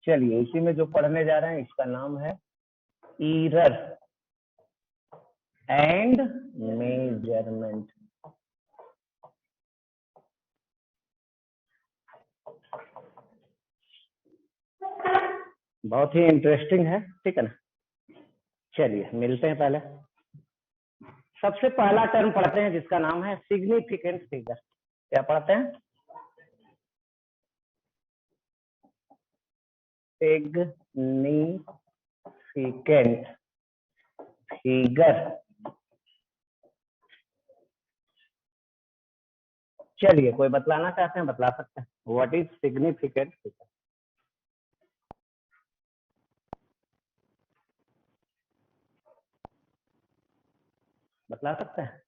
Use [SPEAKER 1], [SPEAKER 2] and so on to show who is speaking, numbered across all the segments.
[SPEAKER 1] चलिए इसी में जो पढ़ने जा रहे हैं इसका नाम है ईरर एंड मेजरमेंट। बहुत ही इंटरेस्टिंग है, ठीक है ना। चलिए मिलते हैं। पहले सबसे पहला टर्म पढ़ते हैं जिसका नाम है सिग्निफिकेंट फिगर। क्या पढ़ते हैं? Significant figure. चलिए कोई बतलाना चाहते हैं, बतला सकते हैं। What is significant figure? बतला सकते हैं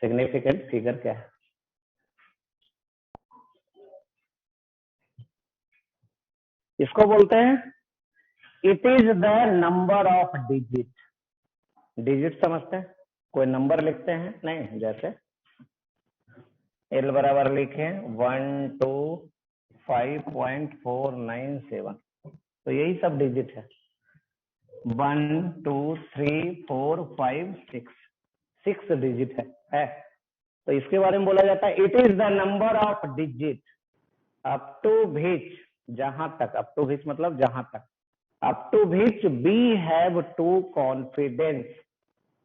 [SPEAKER 1] सिग्निफिकेंट फिगर क्या है? इसको बोलते हैं it is the number of digit. Digit समझते हैं? कोई नंबर लिखते हैं नहीं, जैसे एल बराबर लिखे 125.497, तो यही सब डिजिट है। 1 2 3 4 5 6 डिजिट है। तो इसके बारे में बोला जाता है it is the number of digit up to which, जहां तक, अप टू विच मतलब जहां तक, up to which we have to confidence,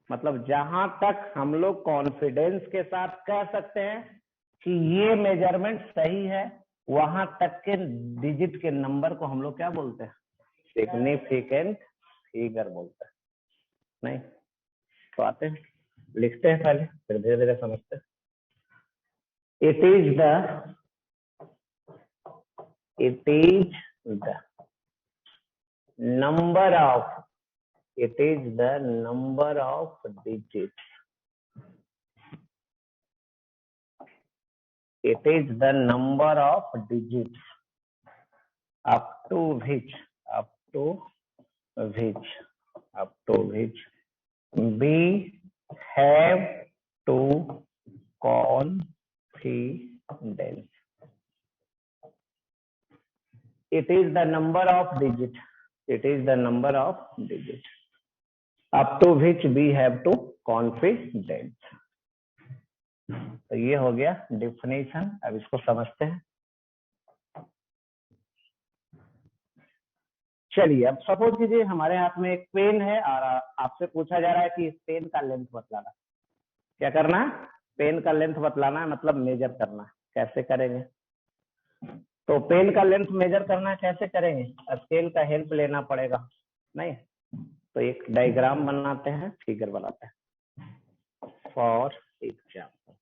[SPEAKER 1] मतलब जहां तक हम लोग कॉन्फिडेंस के साथ कह सकते हैं कि ये मेजरमेंट सही है, वहां तक के डिजिट के नंबर को हम लोग क्या बोलते हैं? सिग्निफिकेंट फिगर बोलते हैं। नहीं तो आते हैं, लिखते हैं पहले, फिर धीरे धीरे समझते हैं। It is the number of, it is the number of digits, it is the number of digits up to which we have to confidence. It is the number of digit, it is the number of digit up to which we have to confidence. तो ये हो गया definition. अब इसको समझते हैं। चलिए अब सपोज कीजिए हमारे हाथ में एक पेन है और आपसे पूछा जा रहा है कि इस पेन का लेंथ बतलाना। क्या करना है? पेन का लेंथ बतलाना है, मतलब मेजर करना है। कैसे करेंगे? तो पेन का लेंथ मेजर करना है, कैसे करेंगे? स्केल का हेल्प लेना पड़ेगा। नहीं तो एक डायग्राम बनाते हैं, फिगर बनाते हैं। फॉर एग्जाम्पल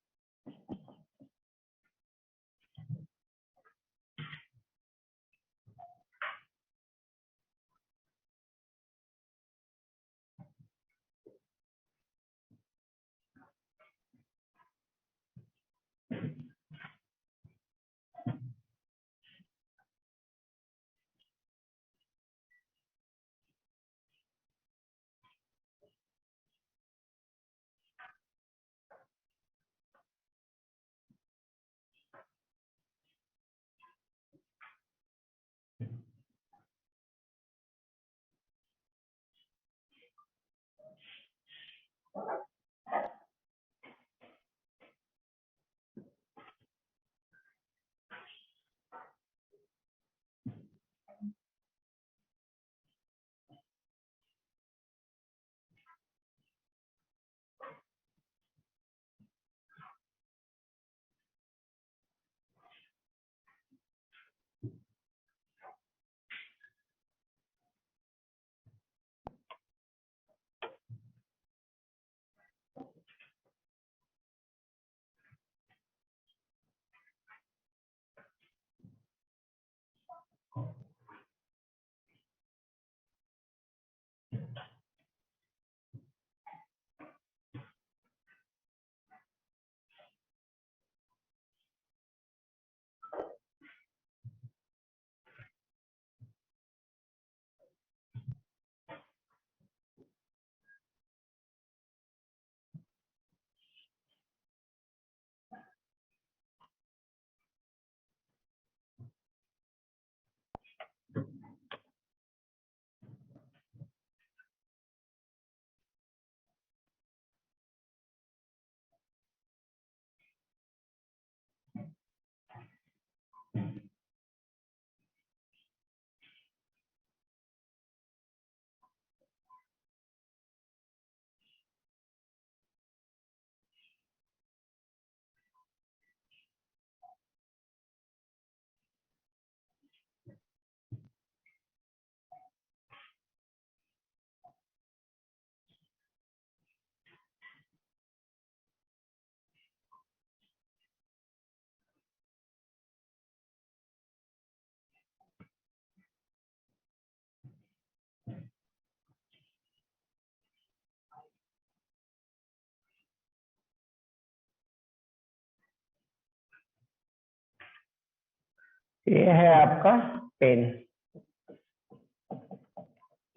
[SPEAKER 1] ये है आपका पेन,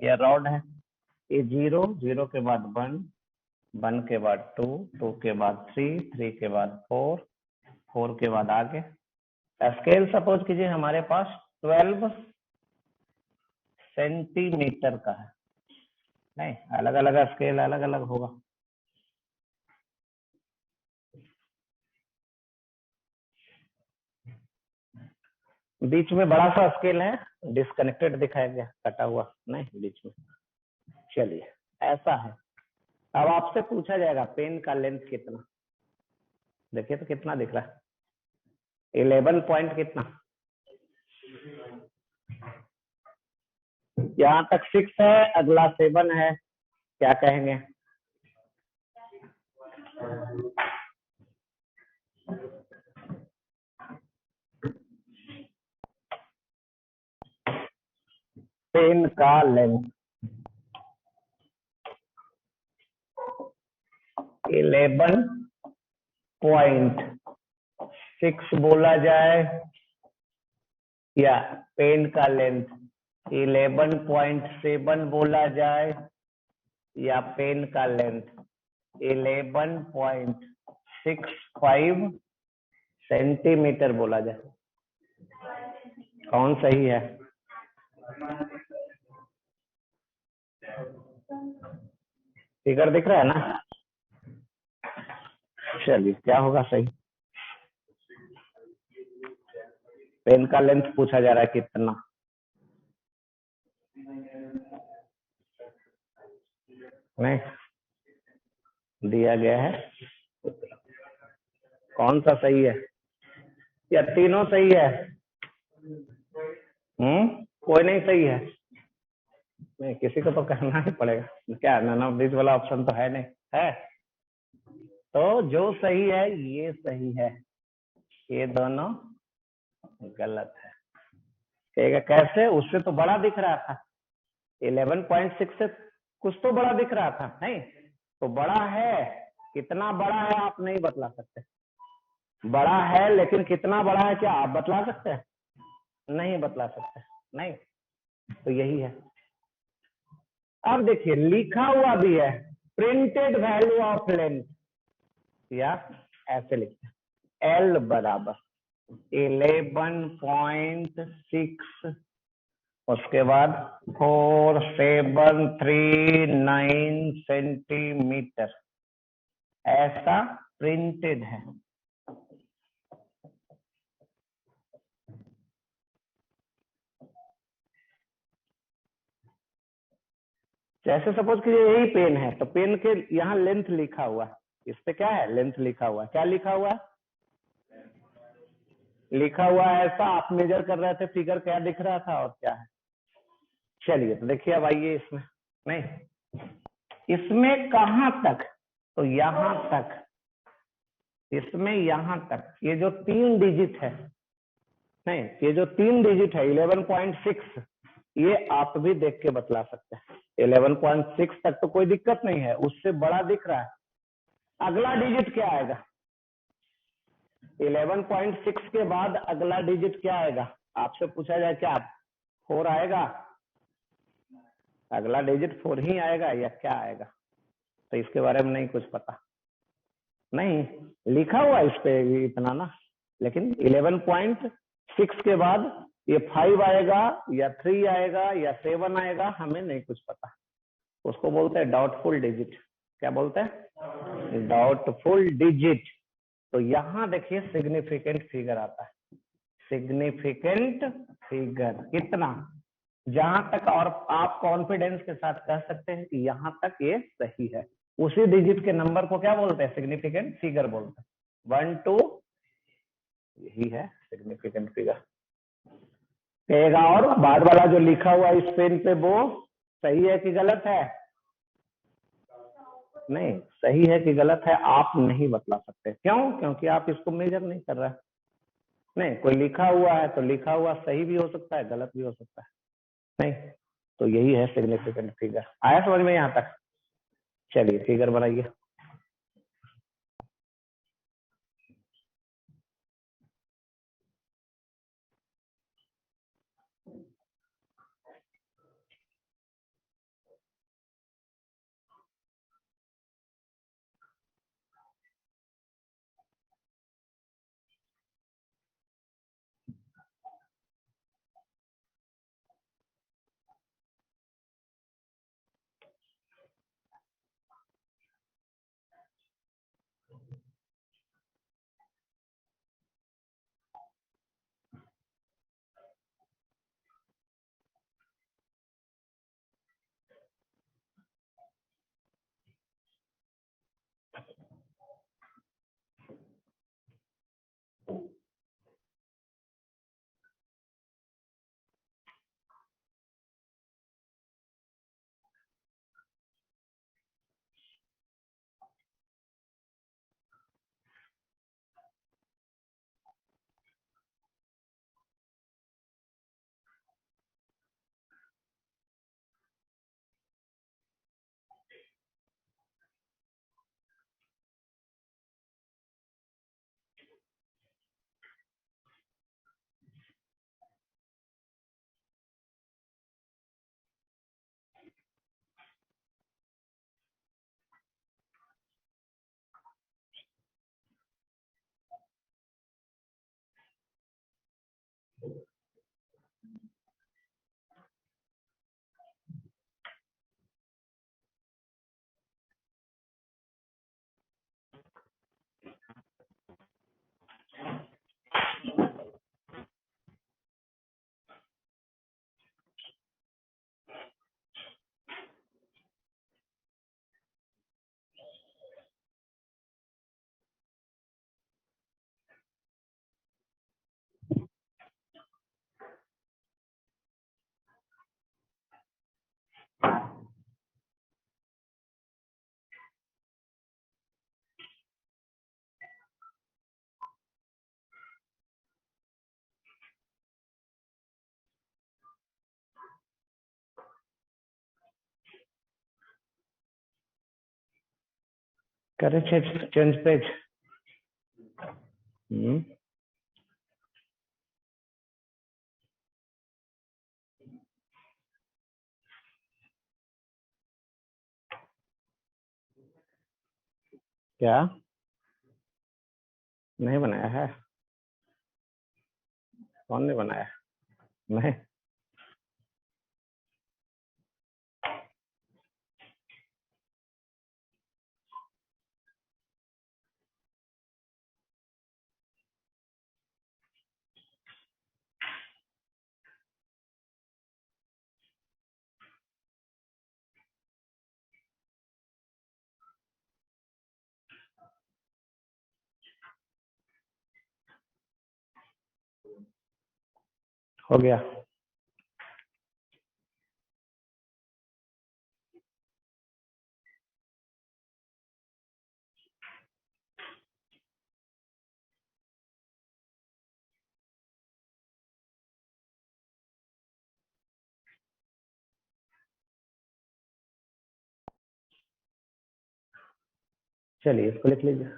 [SPEAKER 1] ये रॉड है। ये 0, 0 के बाद 1, 1 के बाद 2, 2 के बाद 3, 3 के बाद 4, 4 के बाद आगे। स्केल सपोज कीजिए हमारे पास 12 सेंटीमीटर का है। नहीं, अलग अलग स्केल अलग अलग होगा। बीच में बड़ा सा स्केल है, डिस्कनेक्टेड दिखाया गया, कटा हुआ नहीं बीच में। चलिए ऐसा है। अब आपसे पूछा जाएगा पेन का लेंथ कितना। देखिए तो कितना दिख रहा है, 11 पॉइंट कितना, यहाँ तक 6 है, अगला 7 है, क्या कहेंगे? पेन का लेंथ 11.6 बोला जाए, या पेन का लेंथ 11.7 बोला जाए, या पेन का लेंथ 11.65 सेंटीमीटर बोला जाए, कौन सही है? फिगर दिख रहा है ना? चलिए क्या होगा सही? पेन का लेंथ पूछा जा रहा है कितना। नहीं दिया गया है, कौन सा सही है? या तीनों सही है? कोई नहीं सही है? नहीं, किसी को तो कहना ही पड़ेगा। क्या नन ऑफ दिस वाला ऑप्शन तो है नहीं है? तो जो सही है ये सही है, ये दोनों गलत है। कहेगा कैसे? उससे तो बड़ा दिख रहा था, 11.6 से कुछ तो बड़ा दिख रहा था। नहीं तो बड़ा है, कितना बड़ा है आप नहीं बतला सकते। बड़ा है लेकिन कितना बड़ा है क्या आप बतला सकते हैं? नहीं बतला सकते। नहीं, तो यही है। अब देखिए लिखा हुआ भी है, प्रिंटेड वैल्यू ऑफ लेंथ, या ऐसे लिखते हैं L बराबर 11.6, उसके बाद 4739 सेंटीमीटर, ऐसा प्रिंटेड है। जैसे सपोज कीजिए यही पेन है, तो पेन के यहाँ लेंथ लिखा हुआ है, इस पे क्या है? लेंथ लिखा हुआ है। क्या लिखा हुआ है? लिखा हुआ है ऐसा। आप मेजर कर रहे थे, फिगर क्या दिख रहा था और क्या है? चलिए तो देखिए अब आइए इसमें। नहीं, इसमें कहां तक? तो यहां तक, इसमें यहां तक। ये जो 3 डिजिट है, नहीं ये जो 3 डिजिट है 11.6, ये आप भी देख के बतला सकते हैं। 11.6 तक तो कोई दिक्कत नहीं है, उससे बड़ा दिख रहा है। अगला डिजिट क्या आएगा? 11.6 के बाद अगला डिजिट क्या आएगा? आपसे पूछा जाए क्या 4 आएगा? अगला डिजिट 4 ही आएगा या क्या आएगा? तो इसके बारे में नहीं कुछ पता। नहीं लिखा हुआ इस पे इतना ना, लेकिन 11.6 के बाद ये 5 आएगा या 3 आएगा या 7 आएगा, हमें नहीं कुछ पता। उसको बोलते हैं डाउटफुल डिजिट। क्या बोलते हैं? Doubtful digit. तो यहां देखिए सिग्निफिकेंट फिगर आता है। सिग्निफिकेंट फिगर कितना? जहां तक, और आप कॉन्फिडेंस के साथ कह सकते हैं कि यहां तक ये सही है। उसी डिजिट के नंबर को क्या बोलते हैं? सिग्निफिकेंट फिगर बोलते हैं। 1 2, यही है सिग्निफिकेंट फिगर। कहेगा और बाद वाला जो लिखा हुआ इस पेन पे वो सही है कि गलत है? नहीं, सही है कि गलत है आप नहीं बतला सकते। क्यों? क्योंकि आप इसको मेजर नहीं कर रहे। नहीं, कोई लिखा हुआ है तो लिखा हुआ सही भी हो सकता है, गलत भी हो सकता है। नहीं, तो यही है सिग्निफिकेंट फिगर। आया समझ में यहाँ तक? चलिए फिगर बनाइए। करे चेंज पेज। क्या नहीं बनाया है? कौन ने बनाया? मैं। हो गया। चलिए इसको लिख लीजिए।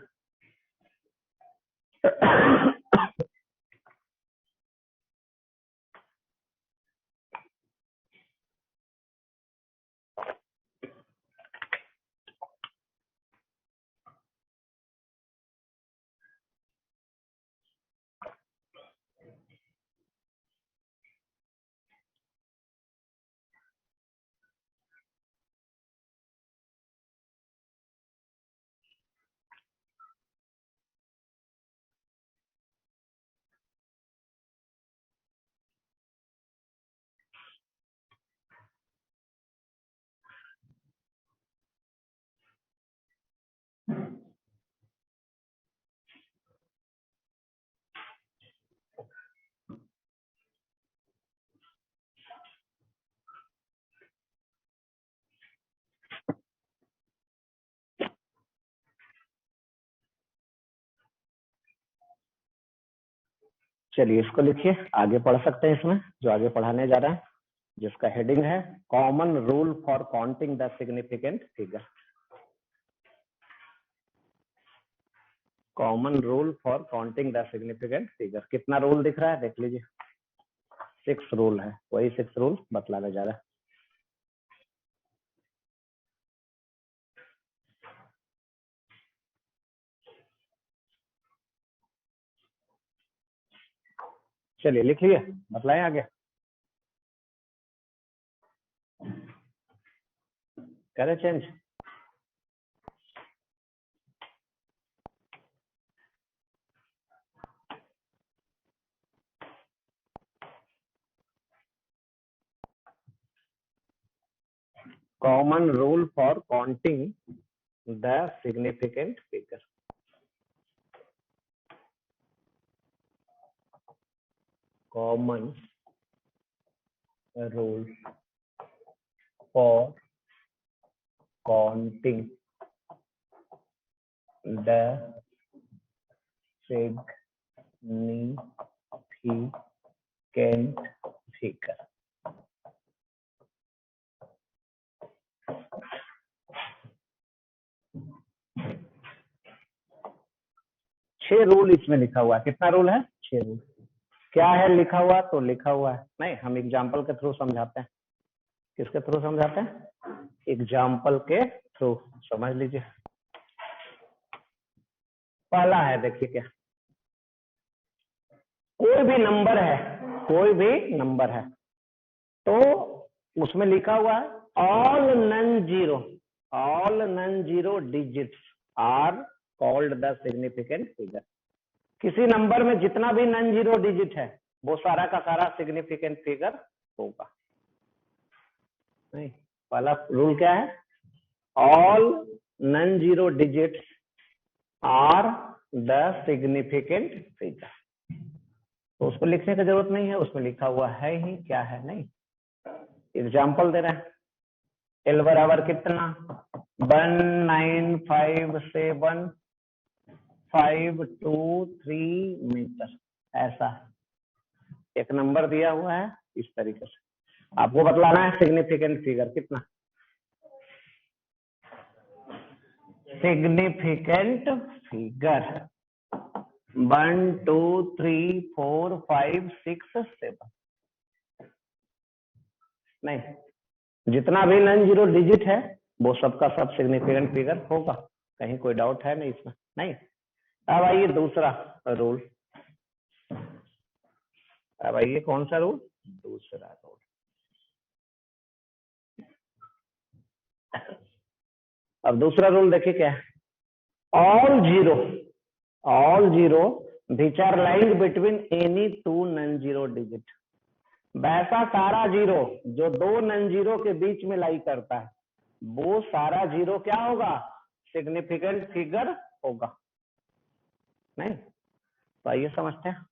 [SPEAKER 1] चलिए इसको लिखिए, आगे पढ़ सकते हैं इसमें जो आगे पढ़ाने जा रहे हैं, जिसका हेडिंग है common rule for counting the significant figure. Common rule for counting the significant figure. कितना रूल दिख रहा है देख लीजिए, 6 रूल है, वही 6 रूल बतलाने जा रहा है। चलिए लिख लिए, बतलाएं आगे। करें change. Common rule for counting the significant figure. Common rule for counting the significant figure. छह रूल इसमें लिखा हुआ है। कितना रूल है? 6 रूल। क्या है लिखा हुआ? तो लिखा हुआ है नहीं, हम एग्जाम्पल के थ्रू समझाते हैं। किसके थ्रू समझाते हैं? एग्जाम्पल के थ्रू। समझ लीजिए। पहला है, देखिए क्या, कोई भी नंबर है, कोई भी नंबर है तो उसमें लिखा हुआ है all non zero digits are called the significant figure. किसी नंबर में जितना भी नन जीरो डिजिट है वो सारा का सारा सिग्निफिकेंट फिगर होगा। नहीं, पहला रूल क्या है? All non zero digits are the significant figure. तो उसको लिखने की जरूरत नहीं है, उसमें लिखा हुआ है ही। क्या है? नहीं, एग्जाम्पल दे रहे हैं। एल बराबर कितना? 1957523 मीटर। ऐसा एक नंबर दिया हुआ है, इस तरीके से आपको बतलाना है सिग्निफिकेंट फिगर कितना। सिग्निफिकेंट फिगर 1 2 3 4 5 6 7 नहीं, जितना भी नॉन जीरो डिजिट है वो सबका सब सिग्निफिकेंट फिगर होगा, कहीं कोई डाउट है नहीं इसमें, नहीं। अब आइए दूसरा रूल, अब आइए कौन सा रूल, दूसरा रूल। अब दूसरा रूल देखिए क्या है, all zero which are lying between any two non zero digit, वैसा सारा जीरो जो दो नॉन जीरो के बीच में लाई करता है वो सारा जीरो क्या होगा, सिग्निफिकेंट फिगर होगा, नहीं। तो आइए समझते हैं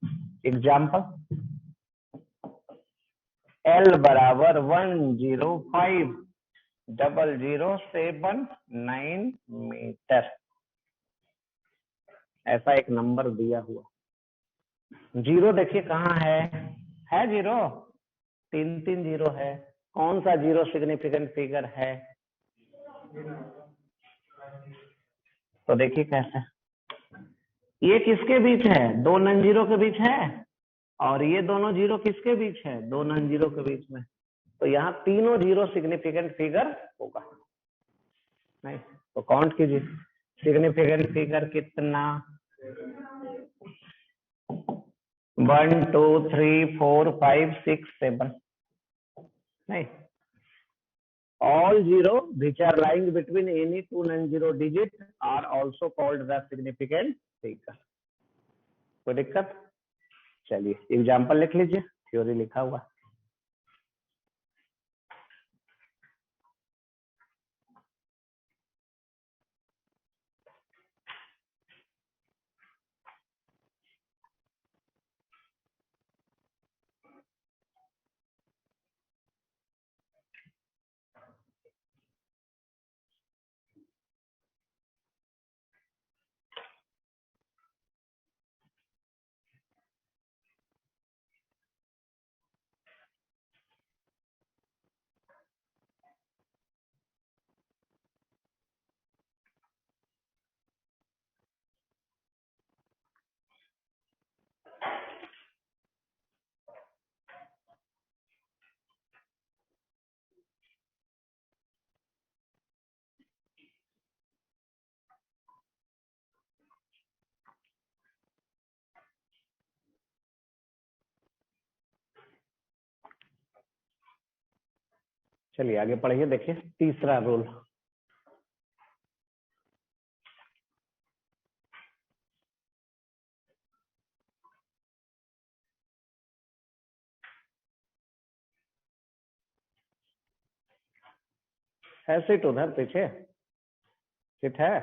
[SPEAKER 1] एग्जाम्पल, L बराबर 105,007,9 मीटर, ऐसा एक नंबर दिया हुआ, जीरो देखिए कहाँ है जीरो, 3 जीरो है, कौन सा जीरो सिग्निफिकेंट फिगर है, तो देखिए कैसे, ये किसके बीच है, दो नॉन जीरो के बीच है, और ये दोनों जीरो किसके बीच है, दो नॉन जीरो के बीच में, तो यहाँ तीनों जीरो सिग्निफिकेंट फिगर होगा, नहीं। तो काउंट कीजिए, सिग्निफिकेंट फिगर कितना, 1 2 3 4 5 6 7, नहीं। All zero which are lying between any two non-zero digits are also called the significant figure. कोई दिक्कत, चलिए एग्जाम्पल लिख लीजिए, थ्योरी लिखा हुआ, चलिए आगे पढ़िए, देखिए तीसरा रूल, है सीट उधर पीछे, सीट है,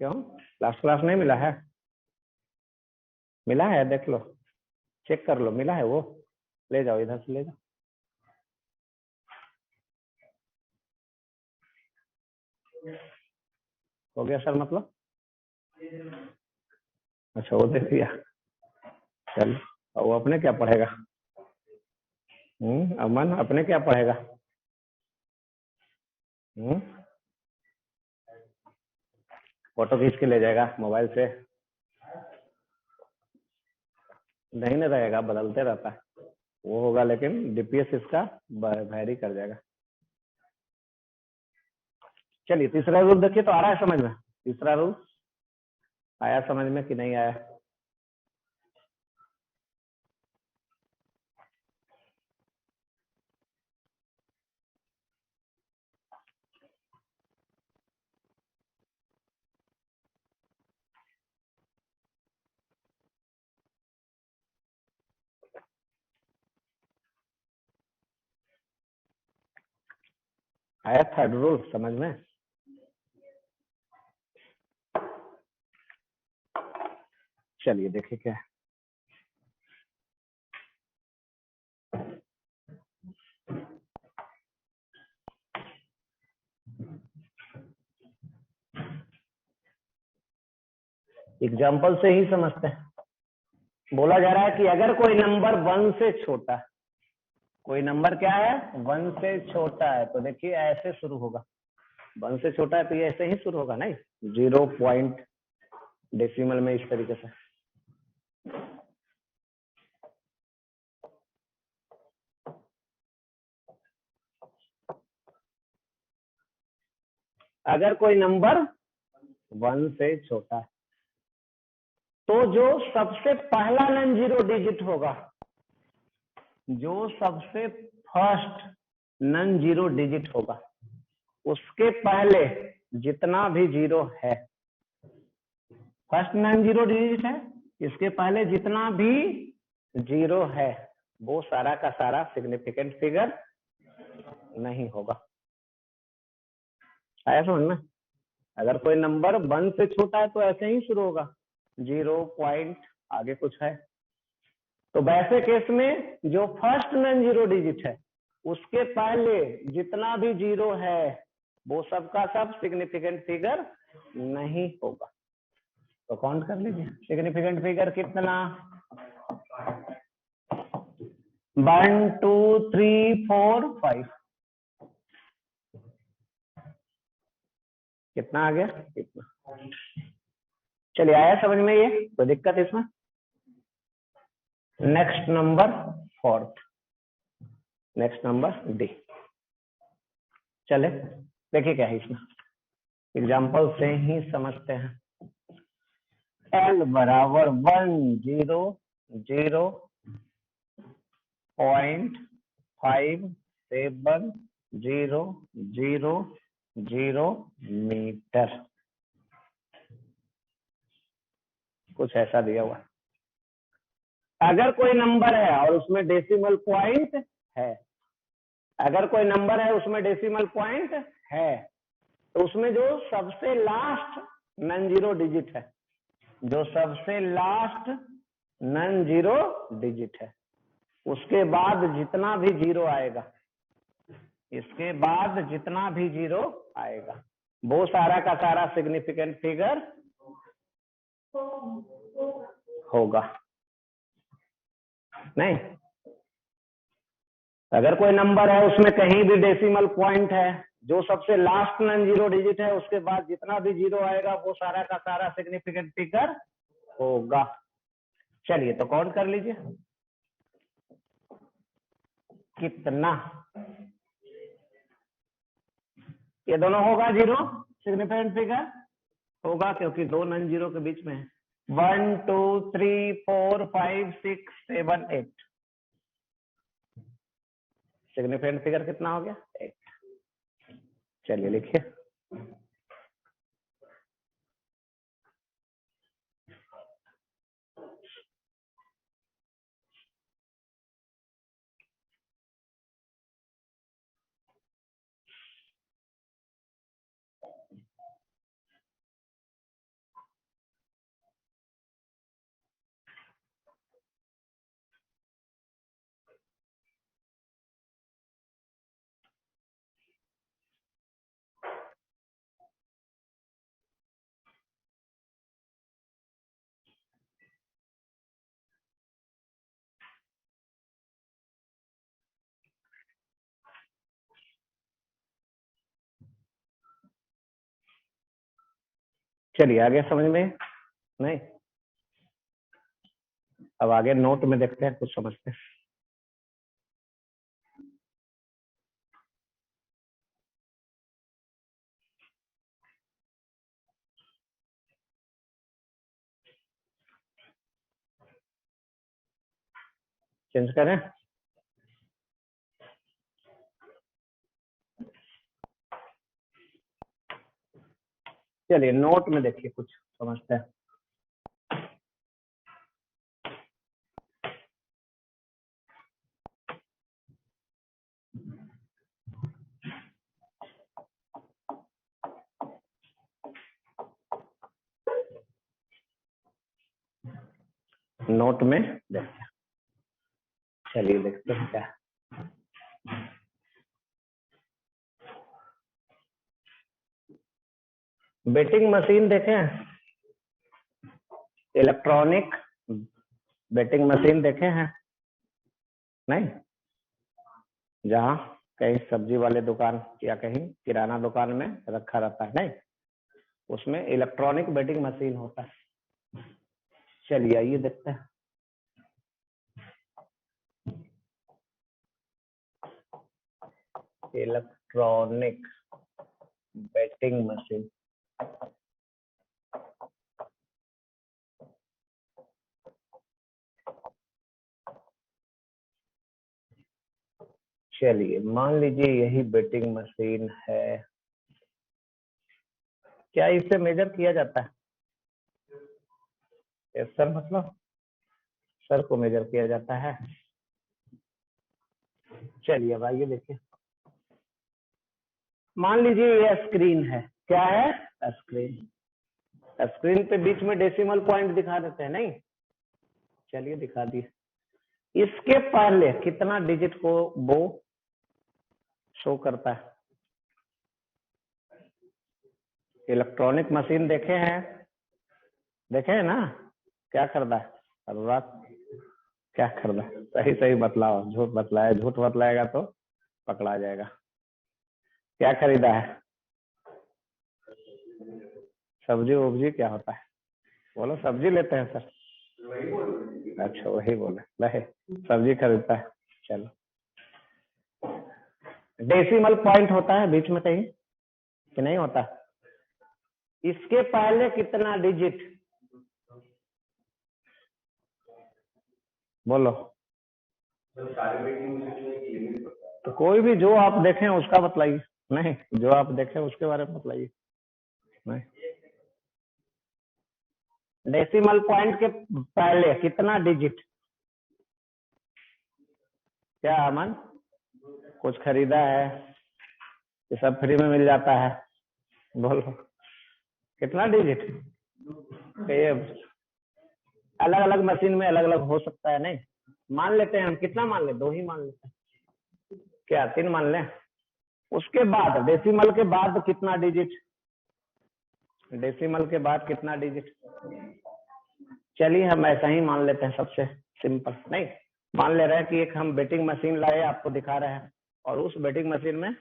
[SPEAKER 1] क्यों लास्ट क्लास नहीं मिला है, मिला है, देख लो, चेक कर लो, मिला है वो, ले जाओ इधर से ले जाओ, हो गया सर, मतलब अच्छा वो दे दिया, चलो, और वो अपने क्या पढ़ेगा, अमन अपने क्या पढ़ेगा, फोटो खींच के ले जाएगा मोबाइल से, नहीं ना रहेगा, बदलते रहता है वो, होगा लेकिन डीपीएस इसका वैरी कर जाएगा। चलिए तीसरा रूल देखिए, तो आ रहा है समझ में, तीसरा रूल आया समझ में कि नहीं आया, आया थर्ड रूल समझ में, चलिए देखिए क्या है, एग्जाम्पल से ही समझते हैं, बोला जा रहा है कि अगर कोई नंबर 1 से छोटा, कोई नंबर क्या है 1 से छोटा है, तो देखिए ऐसे शुरू होगा, 1 से छोटा है तो ये ऐसे ही शुरू होगा, नहीं 0 पॉइंट डेसिमल में इस तरीके से। अगर कोई नंबर 1 से छोटा है तो जो सबसे पहला नॉन जीरो डिजिट होगा, जो सबसे फर्स्ट नॉन जीरो डिजिट होगा, उसके पहले जितना भी जीरो है, फर्स्ट नॉन जीरो डिजिट है, इसके पहले जितना भी जीरो है वो सारा का सारा सिग्निफिकेंट फिगर नहीं होगा। आया समझ में? अगर कोई नंबर 1 से छोटा है तो ऐसे ही शुरू होगा, 0 पॉइंट आगे कुछ है। तो वैसे केस में जो फर्स्ट नॉन जीरो डिजिट है उसके पहले जितना भी जीरो है वो सबका सब सिग्निफिकेंट फिगर नहीं होगा। तो काउंट कर लीजिए, सिग्निफिकेंट फिगर कितना, 1 2 3 4 5, कितना आ गया, कितना। चलिए, आया समझ में? ये कोई दिक्कत इसमें? Next number 4, next number D. चले देखिए क्या है इसमें, एग्जाम्पल से ही समझते हैं। L बराबर 100.570000 मीटर, कुछ ऐसा दिया हुआ। अगर कोई नंबर है और उसमें डेसिमल पॉइंट है, अगर कोई नंबर है उसमें डेसिमल पॉइंट है, तो उसमें जो सबसे लास्ट नॉन जीरो डिजिट है, जो सबसे लास्ट नॉन जीरो डिजिट है, उसके बाद जितना भी जीरो आएगा, इसके बाद जितना भी जीरो आएगा वो सारा का सारा सिग्निफिकेंट फिगर होगा। नहीं, अगर कोई नंबर है उसमें कहीं भी डेसिमल पॉइंट है, जो सबसे लास्ट नॉन जीरो डिजिट है, उसके बाद जितना भी जीरो आएगा वो सारा का सारा सिग्निफिकेंट फिगर होगा। चलिए तो काउंट कर लीजिए, कितना, ये दोनों होगा जीरो, सिग्निफिकेंट फिगर होगा क्योंकि दो नॉन जीरो के बीच में है। 1 2 3 4 5 6 7 8, सिग्निफिकेंट फिगर कितना हो गया, 8। चलिए लिखिए, चलिए आगे समझ में? नहीं, अब आगे नोट में देखते हैं, कुछ समझते हैं। चेंज करें, चलिए नोट में देखिए, कुछ समझते हैं। नोट में देखते हैं, चलिए देखते हैं क्या। बेटिंग मशीन देखें, इलेक्ट्रॉनिक बेटिंग मशीन देखे हैं? नहीं, जहाँ कहीं सब्जी वाले दुकान या कहीं किराना दुकान में रखा रहता है, नहीं? उसमें इलेक्ट्रॉनिक बेटिंग मशीन होता है। चलिए आइए देखते हैं। इलेक्ट्रॉनिक बेटिंग मशीन, चलिए मान लीजिए यही बेटिंग मशीन है। क्या इसे मेजर किया जाता है? यस सर, मतलब सर को मेजर किया जाता है। चलिए अब आइए देखिए, मान लीजिए ये स्क्रीन है। क्या है? स्क्रीन। स्क्रीन पे बीच में डेसिमल पॉइंट दिखा देते हैं, नहीं? चलिए दिखा दिए। इसके पहले कितना डिजिट को वो शो करता है? इलेक्ट्रॉनिक मशीन देखे हैं? देखे हैं ना? क्या करता है? रात क्या करता है? सही सही बतलाओ, झूठ बतलाया, झूठ बतलाएगा तो पकड़ा जाएगा। क्या खरीदा है? सब्जी उब्जी क्या होता है? बोलो, सब्जी लेते हैं सर। अच्छा वही बोले, नहीं सब्जी खरीदता है। चलो, डेसिमल पॉइंट होता है बीच में कहीं कि नहीं होता? इसके पहले कितना डिजिट? बोलो। तो कोई भी जो आप देखें उसका बतलाइए। नहीं, जो आप देखें उसके बारे में बतलाइए। नहीं, डेसिमल पॉइंट के पहले कितना डिजिट? क्या अमन, कुछ खरीदा है? ये सब फ्री में मिल जाता है? बोलो, कितना डिजिट? ये अलग अलग मशीन में अलग अलग हो सकता है, नहीं? मान लेते हैं हम, कितना मान ले? 2 ही मान लेते हैं। क्या 3 मान लें? उसके बाद डेसिमल के बाद कितना डिजिट? डेसिमल के बाद कितना डिजिट? चलिए हम ऐसा ही मान लेते हैं, सबसे सिंपल। नहीं, मान ले रहे हैं कि एक हम बेटिंग मशीन लाए, आपको दिखा रहे हैं, और उस बेटिंग मशीन में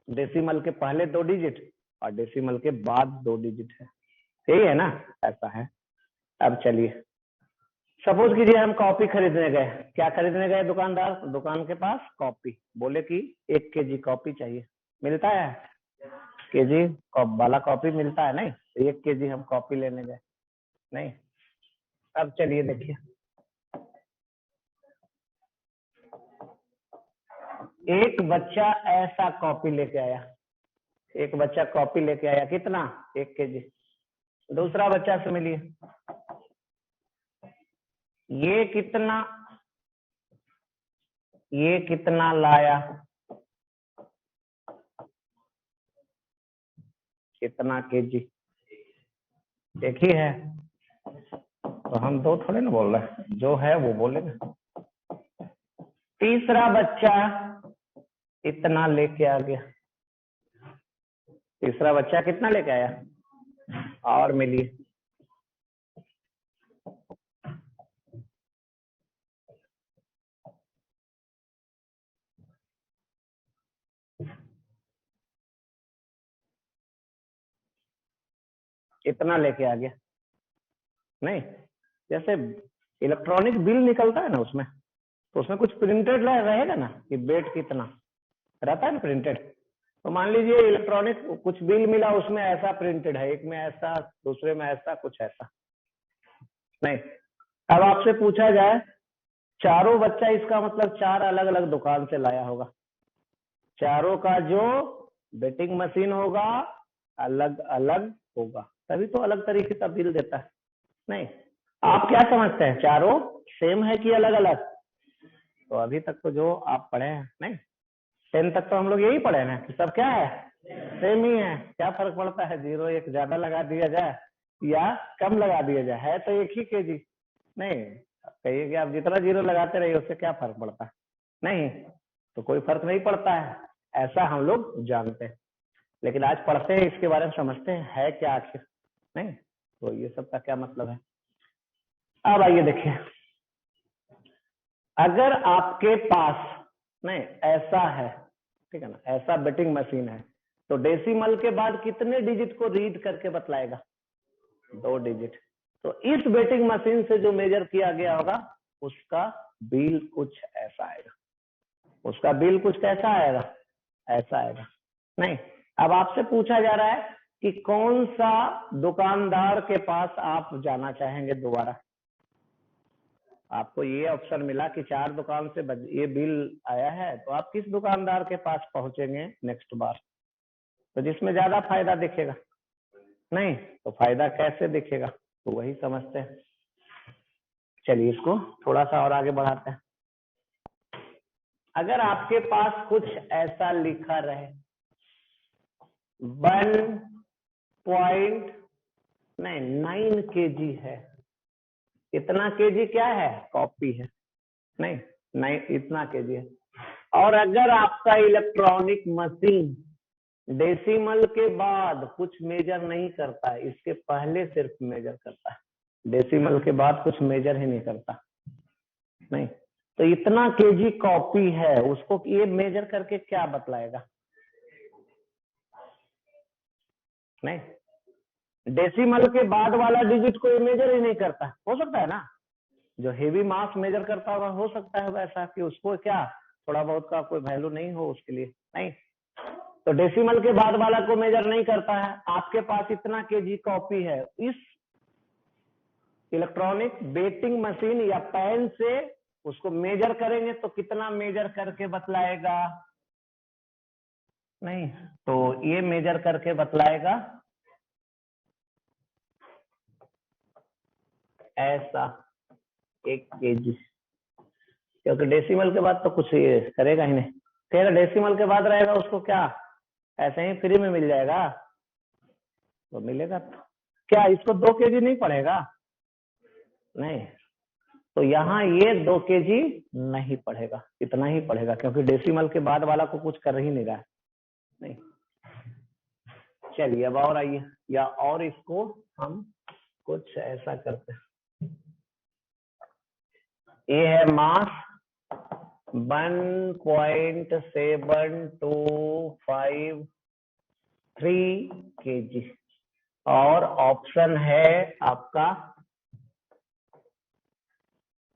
[SPEAKER 1] डेसिमल के पहले 2 डिजिट और डेसिमल के बाद 2 डिजिट है। यही है ना? ऐसा है। अब चलिए, सपोज कीजिए हम कॉपी खरीदने गए। क्या खरीदने गए? दुकानदार, दुकान के पास कॉपी, बोले कि 1 केजी कॉपी चाहिए। मिलता है? केजी वाला कॉपी मिलता है, नहीं? तो 1 केजी हम कॉपी लेने गए, नहीं? अब चलिए देखिए, एक बच्चा ऐसा कॉपी लेके आया। एक बच्चा कॉपी लेके आया, कितना? 1 केजी। दूसरा बच्चा से मिलिए, ये कितना लाया? कितना केजी? एक ही है, तो हम 2 थोड़े ना बोल रहे, जो है वो बोलेगा। तीसरा बच्चा इतना लेके आ गया। तीसरा बच्चा कितना लेके आया? और मिलिए, इतना लेके आ गया। नहीं, जैसे इलेक्ट्रॉनिक बिल निकलता है ना, उसमें तो उसमें कुछ प्रिंटेड रहेगा ना कि वेट कितना रहता है ना, प्रिंटेड। तो मान लीजिए इलेक्ट्रॉनिक कुछ बिल मिला, उसमें ऐसा प्रिंटेड है, एक में ऐसा, दूसरे में ऐसा, कुछ ऐसा। नहीं, अब आपसे पूछा जाए चारों बच्चा, इसका मतलब 4 अलग अलग दुकान से लाया होगा। चारों का जो बेटिंग मशीन होगा अलग अलग होगा, तभी तो अलग तरीके का बिल देता है। नहीं, आप क्या समझते हैं, चारों सेम है कि अलग अलग? तो अभी तक तो जो आप पढ़े हैं, नहीं 10 तक तो हम लोग यही पढ़े ना कि सब क्या है, सेम ही है। क्या फर्क पड़ता है 0 1 ज्यादा लगा दिया जाए या कम लगा दिया जाए, है तो एक ही केजी। नहीं, कहिए कि आप जितना 0 लगाते रहिए उससे क्या फर्क पड़ता है? नहीं, तो कोई फर्क नहीं पड़ता है, ऐसा हम लोग जानते हैं। लेकिन आज पढ़ते हैं, इसके बारे में समझते हैं है क्या आखिर। नहीं, तो ये सब का क्या मतलब है। अब आइए देखिए, अगर आपके पास नहीं ऐसा है, ठीक है ना, ऐसा बेटिंग मशीन है तो डेसिमल के बाद कितने डिजिट को रीड करके बतलाएगा? 2 डिजिट। तो इस वेटिंग मशीन से जो मेजर किया गया होगा उसका बिल कुछ ऐसा आएगा। उसका बिल कुछ कैसा आएगा? ऐसा आएगा। नहीं, अब आपसे पूछा जा रहा है कि कौन सा दुकानदार के पास आप जाना चाहेंगे दोबारा। आपको ये ऑप्शन मिला कि 4 दुकान से ये बिल आया है, तो आप किस दुकानदार के पास पहुंचेंगे नेक्स्ट बार? तो जिसमें ज्यादा फायदा दिखेगा। नहीं, तो फायदा कैसे दिखेगा तो वही समझते हैं। चलिए इसको थोड़ा सा और आगे बढ़ाते हैं। अगर आपके पास कुछ ऐसा लिखा रहे 1.9 kg है। इतना केजी क्या है? कॉपी है। नहीं, इतना केजी है। और अगर आपका इलेक्ट्रॉनिक मशीन डेसिमल के बाद कुछ मेजर नहीं करता है, इसके पहले सिर्फ मेजर करता है, डेसिमल के बाद कुछ मेजर ही नहीं करता। नहीं, तो इतना केजी कॉपी है, उसको ये मेजर करके क्या बतलाएगा? नहीं, डेसिमल के बाद वाला डिजिट को ये मेजर ही नहीं करता। हो सकता है ना, जो हेवी मास मेजर करता होगा, हो सकता है वैसा कि उसको क्या थोड़ा बहुत का कोई वैल्यू नहीं हो उसके लिए। नहीं, तो डेसिमल के बाद वाला को मेजर नहीं करता है। आपके पास इतना केजी कॉपी है, इस इलेक्ट्रॉनिक वेटिंग मशीन या पेन से उसको मेजर करेंगे तो कितना मेजर करके बतलाएगा? नहीं, तो ये मेजर करके बतलाएगा ऐसा 1 kg, क्योंकि डेसिमल के बाद तो कुछ ये करेगा ही नहीं। फिर डेसिमल के बाद रहेगा उसको क्या ऐसे ही फ्री में मिल जाएगा? तो मिलेगा तो क्या इसको 2 kg नहीं पड़ेगा? नहीं, तो यहाँ ये 2 kg नहीं पड़ेगा, इतना ही पड़ेगा, क्योंकि डेसिमल के बाद वाला को कुछ कर ही नहीं रहा है। नहीं, चलिए अब और आइए, या और इसको हम कुछ ऐसा करते हैं। ये है मास 1.7253 kg और ऑप्शन है आपका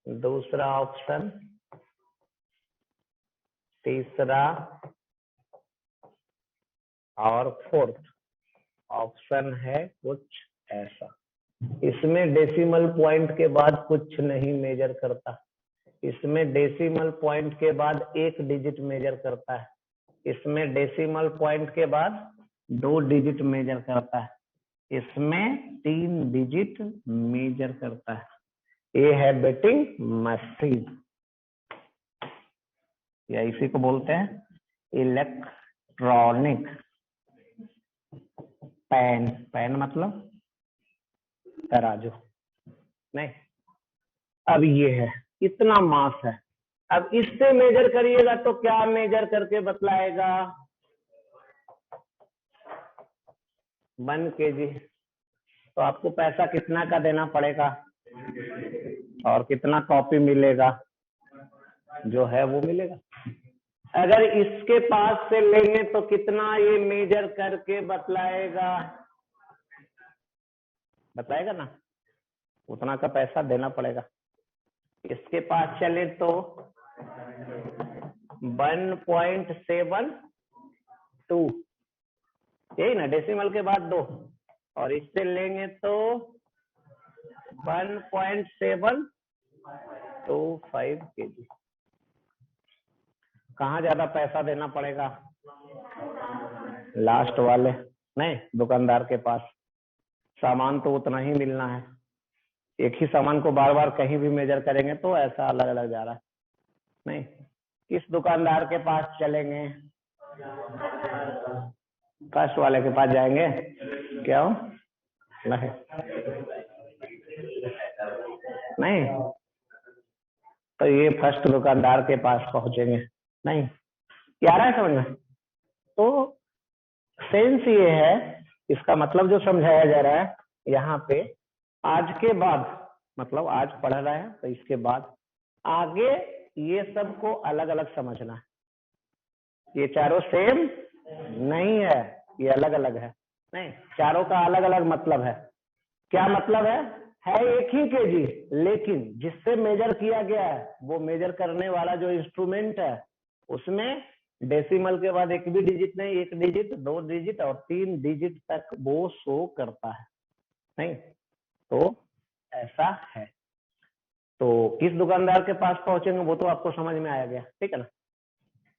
[SPEAKER 1] दूसरा ऑप्शन, तीसरा और फोर्थ ऑप्शन है कुछ ऐसा। इसमें डेसिमल पॉइंट के बाद कुछ नहीं मेजर करता, इसमें डेसिमल पॉइंट के बाद 1 डिजिट मेजर करता है, इसमें डेसिमल पॉइंट के बाद 2 डिजिट मेजर करता है, इसमें 3 डिजिट मेजर करता है। ये है वेटिंग मशीन, या इसी को बोलते हैं इलेक्ट्रॉनिक पेन। पेन मतलब तराजू। नहीं, अब ये है, इतना मास है। अब इससे मेजर करिएगा तो क्या मेजर करके बतलाएगा? 1 kg। तो आपको पैसा कितना का देना पड़ेगा और कितना कॉपी मिलेगा? जो है वो मिलेगा। अगर इसके पास से लेंगे तो कितना ये मेजर करके बतलाएगा? बताएगा ना, उतना का पैसा देना पड़ेगा। इसके पास चले तो 1.72, यही ना, डेसिमल के बाद 2, और इससे लेंगे तो 1.725 kg। कहाँ ज्यादा पैसा देना पड़ेगा? लास्ट वाले। नहीं, दुकानदार के पास सामान तो उतना ही मिलना है, एक ही सामान को बार बार कहीं भी मेजर करेंगे तो ऐसा अलग अलग जा रहा है। नहीं, किस दुकानदार के पास चलेंगे? फर्स्ट वाले के पास जाएंगे। क्या हो? नहीं, तो ये फर्स्ट दुकानदार के पास पहुंचेंगे। नहीं, क्या रहा है समझ में? तो सेंस ये है, इसका मतलब जो समझाया जा रहा है यहाँ पे, आज के बाद मतलब आज पढ़ रहा है तो इसके बाद आगे ये सबको अलग अलग समझना है। ये चारों सेम नहीं है, ये अलग अलग है, नहीं चारों का अलग अलग मतलब है। क्या मतलब है एक ही केजी, लेकिन जिससे मेजर किया गया है वो मेजर करने वाला जो इंस्ट्रूमेंट है उसमें डेसिमल के बाद एक भी डिजिट नहीं, एक डिजिट, दो डिजिट और तीन डिजिट तक वो शो करता है, नहीं तो ऐसा है। तो किस दुकानदार के पास पहुंचेंगे वो तो आपको समझ में आया गया, ठीक है ना।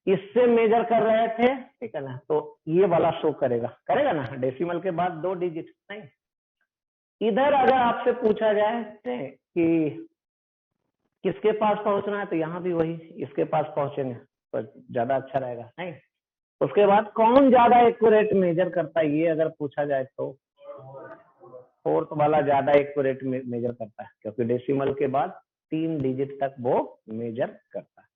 [SPEAKER 1] इससे मेजर कर रहे थे, ठीक है ना, तो ये वाला शो करेगा, करेगा ना, डेसिमल के बाद दो डिजिट नहीं। इधर अगर आपसे पूछा जाए कि किसके पास पहुंचना है, तो यहाँ भी वही इसके पास पहुंचेंगे तो ज्यादा अच्छा रहेगा, नहीं। उसके बाद कौन ज्यादा एक्यूरेट मेजर करता है, ये अगर पूछा जाए तो फोर्थ वाला ज्यादा एक्यूरेट मेजर करता है, क्योंकि डेसिमल के बाद तीन डिजिट तक वो मेजर करता है।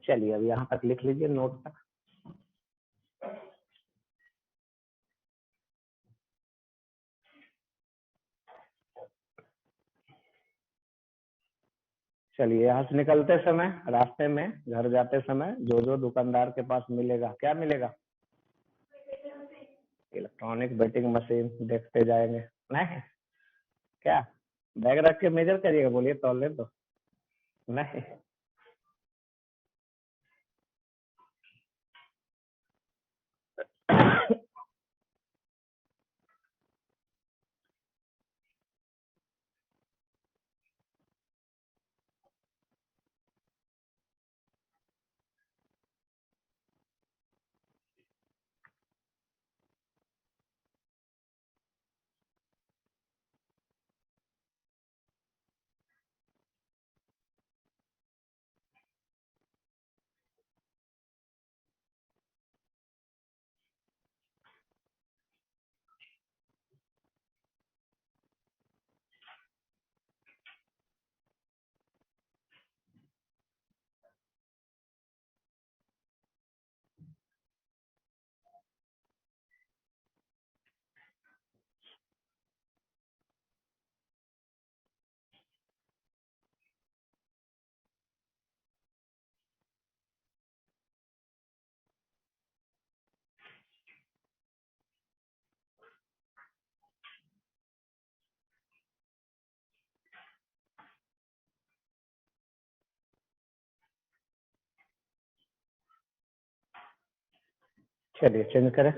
[SPEAKER 1] चलिए अब यहाँ तक लिख लीजिए नोट तक। चलिए यहाँ से निकलते समय, रास्ते में घर जाते समय जो जो दुकानदार के पास मिलेगा, क्या मिलेगा, इलेक्ट्रॉनिक बेटिंग मशीन देखते जाएंगे, नहीं क्या बैग रख के मेजर करिएगा, बोलिए तौल ले तो, नहीं। चलिए चेंज करें।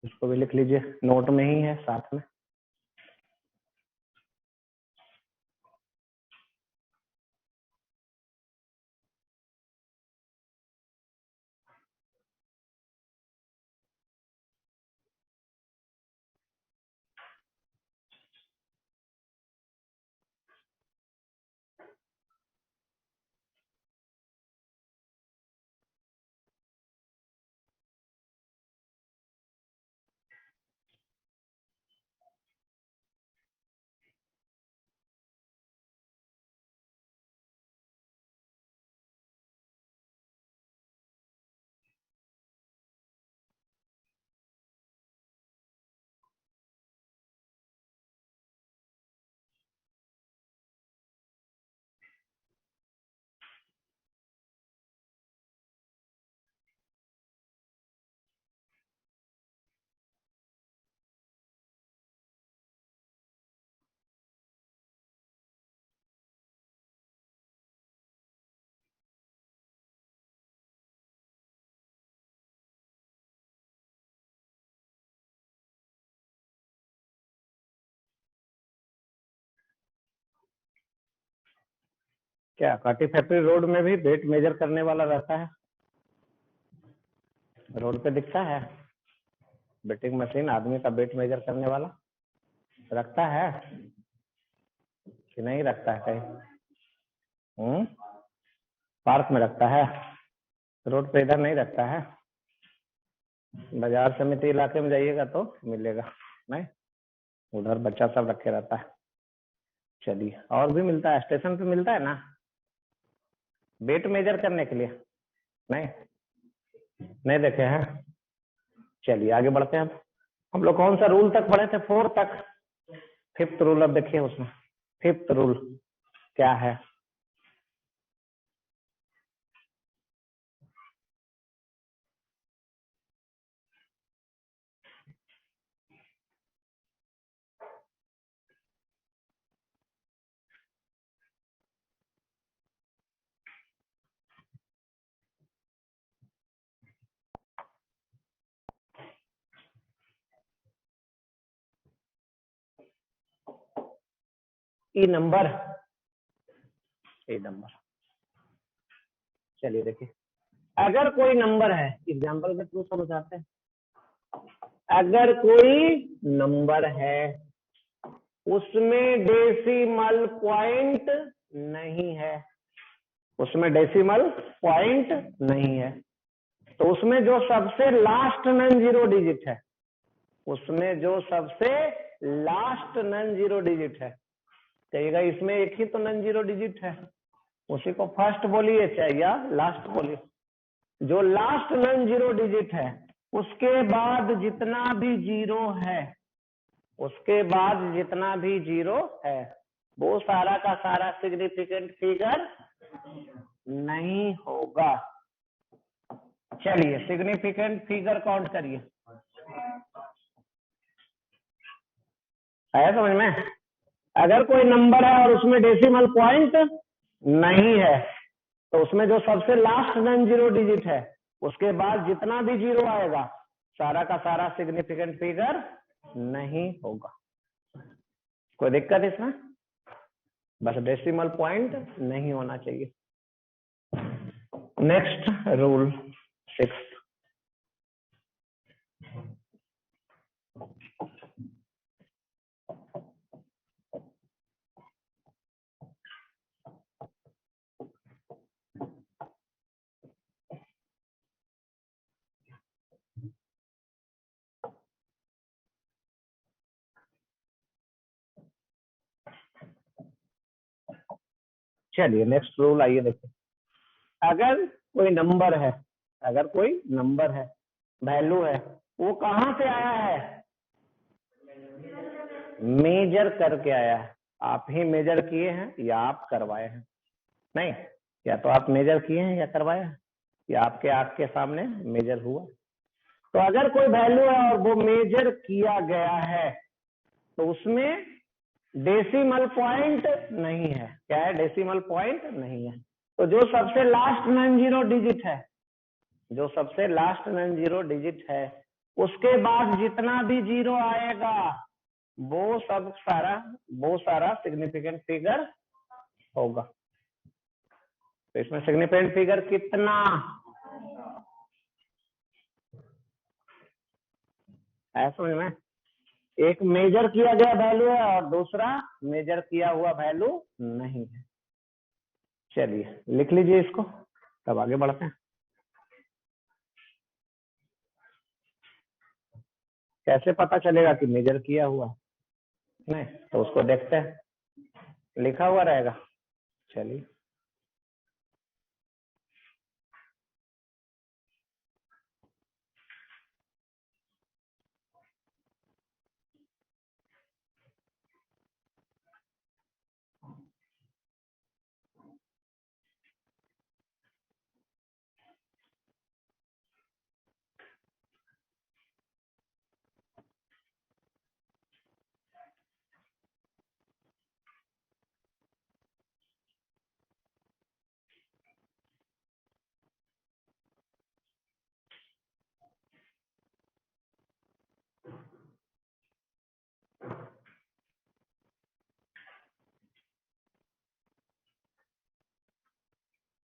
[SPEAKER 1] इसको भी लिख लीजिए, नोट में ही है साथ में। क्या काटी फैक्ट्री रोड में भी वेट मेजर करने वाला रहता है, रोड पे दिखता है बेटिंग मशीन, आदमी का वेट मेजर करने वाला रखता है कि नहीं रखता है कहीं, पार्क में रखता है, रोड पे इधर नहीं रखता है, बाजार समिति इलाके में जाइएगा तो मिलेगा, नहीं उधर बच्चा सब रखे रहता है। चलिए और भी मिलता है, स्टेशन पे मिलता है ना वेट मेजर करने के लिए, नहीं नहीं देखे हैं। चलिए आगे बढ़ते हैं। हम लोग कौन सा रूल तक पढ़े थे? 4 तक। फिफ्थ रूल अब देखिए उसमें। फिफ्थ रूल क्या है? ई नंबर, ए नंबर। चलिए देखिए, अगर कोई नंबर है, एग्जाम्पल के थ्रू समझाते हैं। अगर कोई नंबर है उसमें डेसिमल पॉइंट नहीं है, उसमें डेसिमल पॉइंट नहीं है, तो उसमें जो सबसे लास्ट नन जीरो डिजिट है, उसमें जो सबसे लास्ट नन जीरो डिजिट है, कहिएगा इसमें एक ही तो नन जीरो डिजिट है, उसी को फर्स्ट बोलिए चाहे या लास्ट बोलिए। जो लास्ट नन जीरो डिजिट है उसके बाद जितना भी जीरो है, उसके बाद जितना भी जीरो है, वो सारा का सारा सिग्निफिकेंट फिगर नहीं होगा। चलिए सिग्निफिकेंट फिगर काउंट करिए, आया समझ में? अगर कोई नंबर है और उसमें डेसिमल पॉइंट नहीं है, तो उसमें जो सबसे लास्ट नन जीरो डिजिट है, उसके बाद जितना भी जीरो आएगा, सारा का सारा सिग्निफिकेंट फिगर नहीं होगा। कोई दिक्कत इसमें? बस डेसिमल पॉइंट नहीं होना चाहिए। Next rule 6। चलिए नेक्स्ट रूल आइए देखिए। अगर कोई नंबर है, अगर कोई नंबर है, वैल्यू है, वो कहां से आया है? मेजर करके आया है। आप ही मेजर किए हैं या आप करवाए हैं? नहीं, या तो आप मेजर किए हैं या करवाए हैं, या आपके आंख के सामने मेजर हुआ। तो अगर कोई वैल्यू है और वो मेजर किया गया है, तो उसमें डेसिमल पॉइंट नहीं है। क्या है? डेसिमल पॉइंट नहीं है। तो जो सबसे लास्ट नन जीरो डिजिट है, जो सबसे लास्ट नन जीरो डिजिट है, उसके बाद जितना भी जीरो आएगा, वो सारा सिग्निफिकेंट फिगर होगा। तो इसमें सिग्निफिकेंट फिगर कितना है समझ में? एक मेजर किया गया वैल्यू है और दूसरा मेजर किया हुआ वैल्यू नहीं है। चलिए लिख लीजिए इसको, तब आगे बढ़ते हैं। कैसे पता चलेगा कि मेजर किया हुआ? नहीं तो उसको देखते हैं, लिखा हुआ रहेगा। चलिए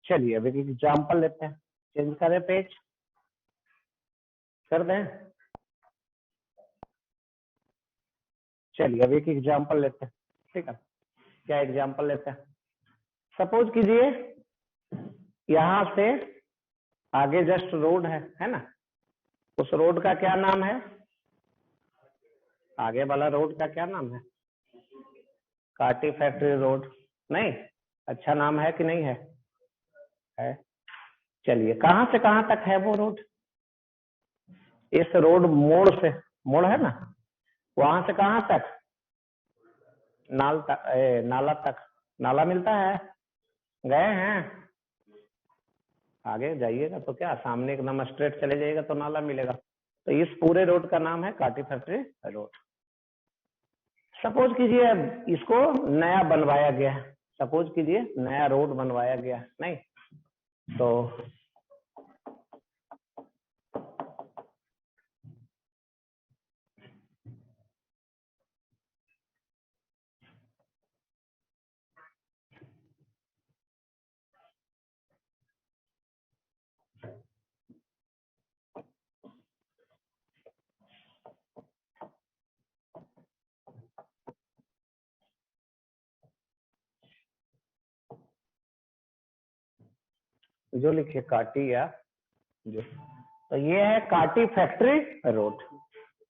[SPEAKER 1] चलिए अब एक एग्जाम्पल लेते हैं। चेंज करें पेज, कर दें। चलिए अब एक एग्जाम्पल लेते हैं, ठीक है? क्या एग्जाम्पल लेते हैं? सपोज कीजिए यहां से आगे जस्ट रोड है ना? उस रोड का क्या नाम है? आगे वाला रोड का क्या नाम है? काटी फैक्ट्री रोड। नहीं, अच्छा नाम है कि नहीं है? है। चलिए कहां से कहां तक है वो रोड? इस रोड मोड़ से मोड़ है ना, वहां से कहाँ तक, नाला तक, नाला मिलता है, गए हैं, आगे जाइएगा तो क्या, सामने एकदम स्ट्रेट चले जाइएगा तो नाला मिलेगा। तो इस पूरे रोड का नाम है काटी फैक्ट्री रोड। सपोज कीजिए इसको नया बनवाया गया है, सपोज कीजिए नया रोड बनवाया गया है, नहीं तो जो लिखिए काटी या जो, तो ये है काटी फैक्ट्री रोड।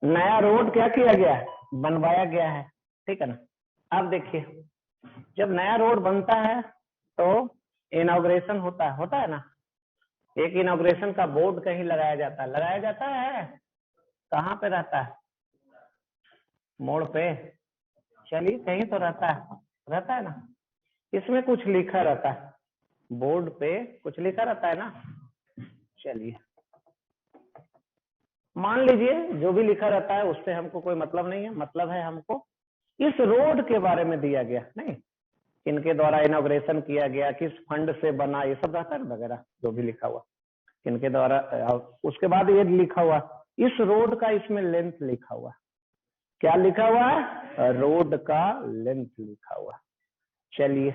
[SPEAKER 1] नया रोड क्या किया गया है, बनवाया गया है, ठीक है ना। अब देखिए जब नया रोड बनता है तो इनॉग्रेशन होता है ना, एक इनॉग्रेशन का बोर्ड कहीं लगाया जाता है, कहाँ पे रहता है, मोड़ पे, चलिए कहीं तो रहता है ना, इसमें कुछ लिखा रहता है, बोर्ड पे कुछ लिखा रहता है ना। चलिए मान लीजिए जो भी लिखा रहता है उससे हमको कोई मतलब नहीं है, मतलब है हमको इस रोड के बारे में दिया गया, नहीं इनके द्वारा इनॉग्रेशन किया गया, किस फंड से बना, ये सब रहता है वगैरह जो भी लिखा हुआ इनके द्वारा। उसके बाद ये लिखा हुआ इस रोड का, इसमें लेंथ लिखा हुआ, क्या लिखा हुआ है, रोड का लेंथ लिखा हुआ। चलिए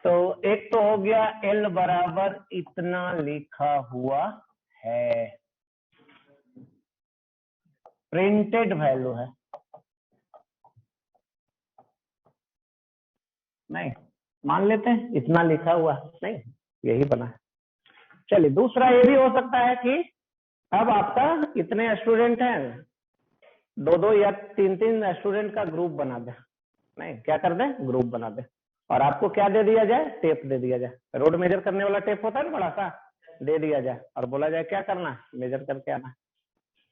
[SPEAKER 1] तो एक तो हो गया एल बराबर इतना लिखा हुआ है, प्रिंटेड वैल्यू है, नहीं मान लेते हैं इतना लिखा हुआ, नहीं यही बना है। चलिए दूसरा ये भी हो सकता है कि अब आपका इतने स्टूडेंट हैं, दो दो या तीन तीन स्टूडेंट का ग्रुप बना दे, नहीं क्या कर दे, ग्रुप बना दे, और आपको क्या दे दिया जाए, टेप दे दिया जाए, रोड मेजर करने वाला टेप होता है ना बड़ा सा, दे दिया जाए और बोला जाए क्या करना है, मेजर करके आना।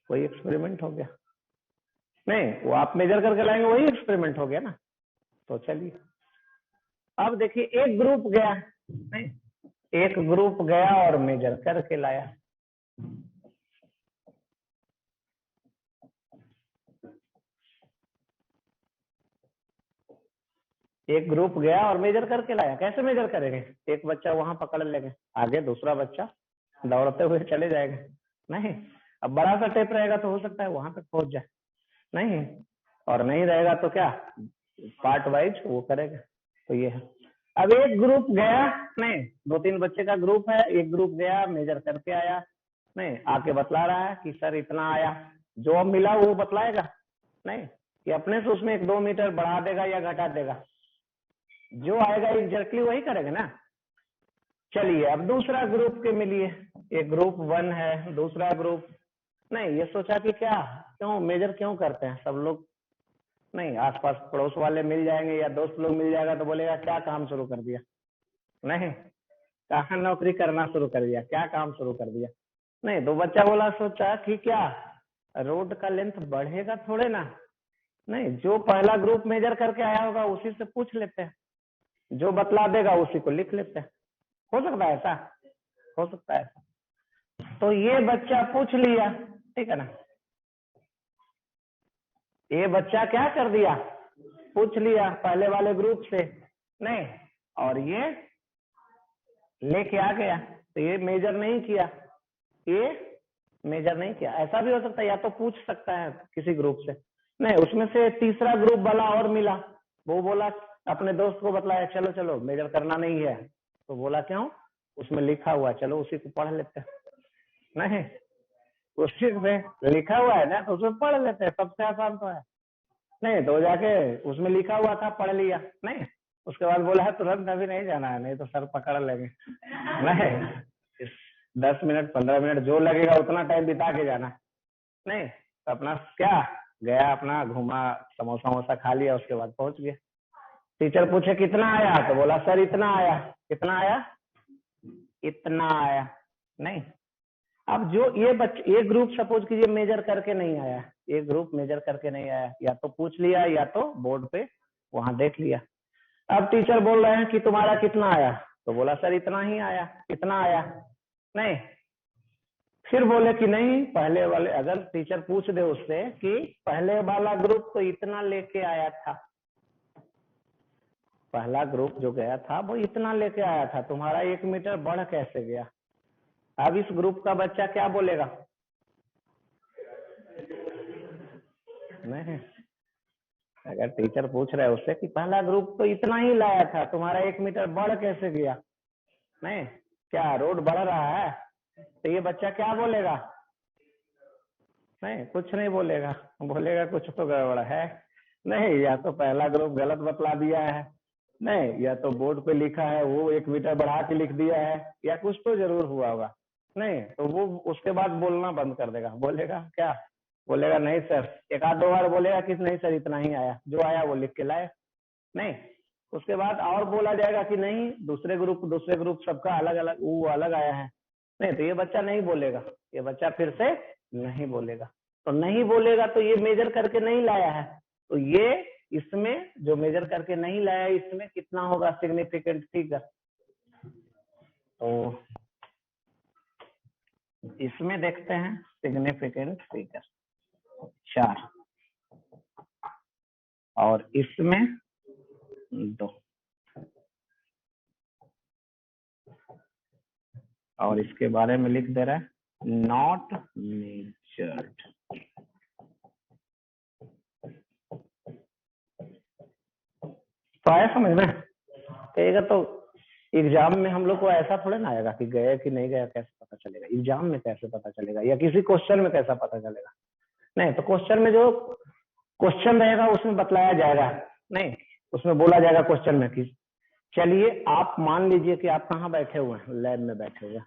[SPEAKER 1] वही एक्सपेरिमेंट हो गया, नहीं वो आप मेजर करके लाएंगे वही एक्सपेरिमेंट हो गया ना। तो चलिए अब देखिए एक ग्रुप गया, नहीं एक ग्रुप गया और मेजर करके लाया, एक ग्रुप गया और मेजर करके लाया। कैसे मेजर करेंगे, एक बच्चा वहां पकड़ लेंगे, आगे दूसरा बच्चा दौड़ते हुए चले जाएगा, नहीं अब बड़ा सा टेप रहेगा तो हो सकता है वहां तक पहुंच जाए, नहीं और नहीं रहेगा तो क्या पार्ट वाइज वो करेगा। तो ये है, अब एक ग्रुप गया, नहीं दो तीन बच्चे का ग्रुप है, एक ग्रुप गया मेजर करके आया, नहीं आके बतला रहा है कि सर इतना आया, जो अब मिला वो बतलाएगा, नहीं कि अपने से उसमें 1-2 मीटर बढ़ा देगा या घटा देगा, जो आएगा एग्जैक्टली वही करेगा ना। चलिए अब दूसरा ग्रुप के मिलिए, एक ग्रुप 1 है, दूसरा ग्रुप, नहीं ये सोचा कि क्या क्यों मेजर क्यों करते हैं सब लोग, नहीं आसपास पड़ोस वाले मिल जाएंगे या दोस्त लोग मिल जाएगा तो बोलेगा क्या काम शुरू कर दिया, नहीं कहाँ नौकरी करना शुरू कर दिया, क्या काम शुरू कर दिया, नहीं तो बच्चा बोला सोचा कि क्या रोड का लेंथ बढ़ेगा थोड़े ना, नहीं जो पहला ग्रुप मेजर करके आया होगा उसी से पूछ लेते हैं, जो बतला देगा उसी को लिख लेते हैं, हो सकता है ऐसा, हो सकता है। तो ये बच्चा पूछ लिया, ठीक है ना, ये बच्चा क्या कर दिया, पूछ लिया पहले वाले ग्रुप से, नहीं और ये लेके आ गया, तो ये मेजर नहीं किया, ये मेजर नहीं किया। ऐसा भी हो सकता है या तो पूछ सकता है किसी ग्रुप से, नहीं उसमें से तीसरा ग्रुप वाला और मिला, वो बोला अपने दोस्त को बतलाया चलो चलो मेजर करना नहीं है, तो बोला क्यों, उसमें लिखा हुआ चलो उसी को पढ़ लेते हैं, नहीं उसी में लिखा हुआ है ना तो उसमें पढ़ लेते हैं, सबसे आसान तो है, नहीं तो जाके उसमें लिखा हुआ था पढ़ लिया, नहीं उसके बाद बोला है तुरंत अभी नहीं जाना है नहीं तो सर पकड़ लेंगे, नहीं 10 मिनट 15 मिनट जो लगेगा उतना टाइम बिता के जाना, नहीं तो अपना क्या गया, अपना घूमा, समोसा वमोसा खा लिया, उसके बाद पहुंच गया। टीचर पूछे कितना आया, तो बोला सर इतना आया, कितना आया, इतना आया, नहीं अब जो ये ग्रुप सपोज कीजिए मेजर करके नहीं आया, ये ग्रुप मेजर करके नहीं आया, या तो पूछ लिया या तो बोर्ड पे वहां देख लिया। अब टीचर बोल रहे हैं कि तुम्हारा कितना आया, तो बोला सर इतना ही आया, कितना आया नहीं। फिर बोले कि नहीं पहले वाले, अगर टीचर पूछ दे उससे कि पहले वाला ग्रुप तो इतना लेके आया था, पहला ग्रुप जो गया था वो इतना लेके आया था, तुम्हारा 1 मीटर बढ़ कैसे गया। अब इस ग्रुप का बच्चा क्या बोलेगा, नहीं अगर टीचर पूछ रहे हैं उससे कि पहला ग्रुप तो इतना ही लाया था, तुम्हारा 1 मीटर बढ़ कैसे गया, नहीं क्या रोड बढ़ रहा है, तो ये बच्चा क्या बोलेगा, नहीं कुछ नहीं बोलेगा, बोलेगा कुछ तो गड़बड़ है, नहीं या तो पहला ग्रुप गलत बतला दिया है, नहीं या तो बोर्ड पे लिखा है वो 1 मीटर बढ़ा के लिख दिया है, या कुछ तो जरूर हुआ होगा, नहीं तो वो उसके बाद बोलना बंद कर देगा, बोलेगा क्या, बोलेगा नहीं सर, एक आध दो बार बोलेगा कि नहीं सर इतना ही आया, जो आया वो लिख के लाए, नहीं उसके बाद और बोला जाएगा कि नहीं दूसरे ग्रुप सबका अलग अलग वो अलग आया है, नहीं तो ये बच्चा नहीं बोलेगा, ये बच्चा फिर से नहीं बोलेगा, तो नहीं बोलेगा तो ये मेजर करके नहीं लाया है, तो ये इसमें जो मेजर करके नहीं लाया इसमें कितना होगा सिग्निफिकेंट फिगर, तो इसमें देखते हैं सिग्निफिकेंट फिगर 4 और इसमें 2 और इसके बारे में लिख दे रहा है नॉट मेजर्ड। तो आया समझ में, कहेगा तो एग्जाम में हम लोग को ऐसा थोड़ा ना आएगा कि गया कि नहीं गया कैसे पता चलेगा, एग्जाम में कैसे पता चलेगा या किसी क्वेश्चन में कैसा पता चलेगा, नहीं तो क्वेश्चन में जो क्वेश्चन रहेगा उसमें बतलाया जाएगा, नहीं उसमें बोला जाएगा क्वेश्चन में कि चलिए आप मान लीजिए कि आप कहाँ बैठे हुए हैं, लैब में बैठे हुए हैं,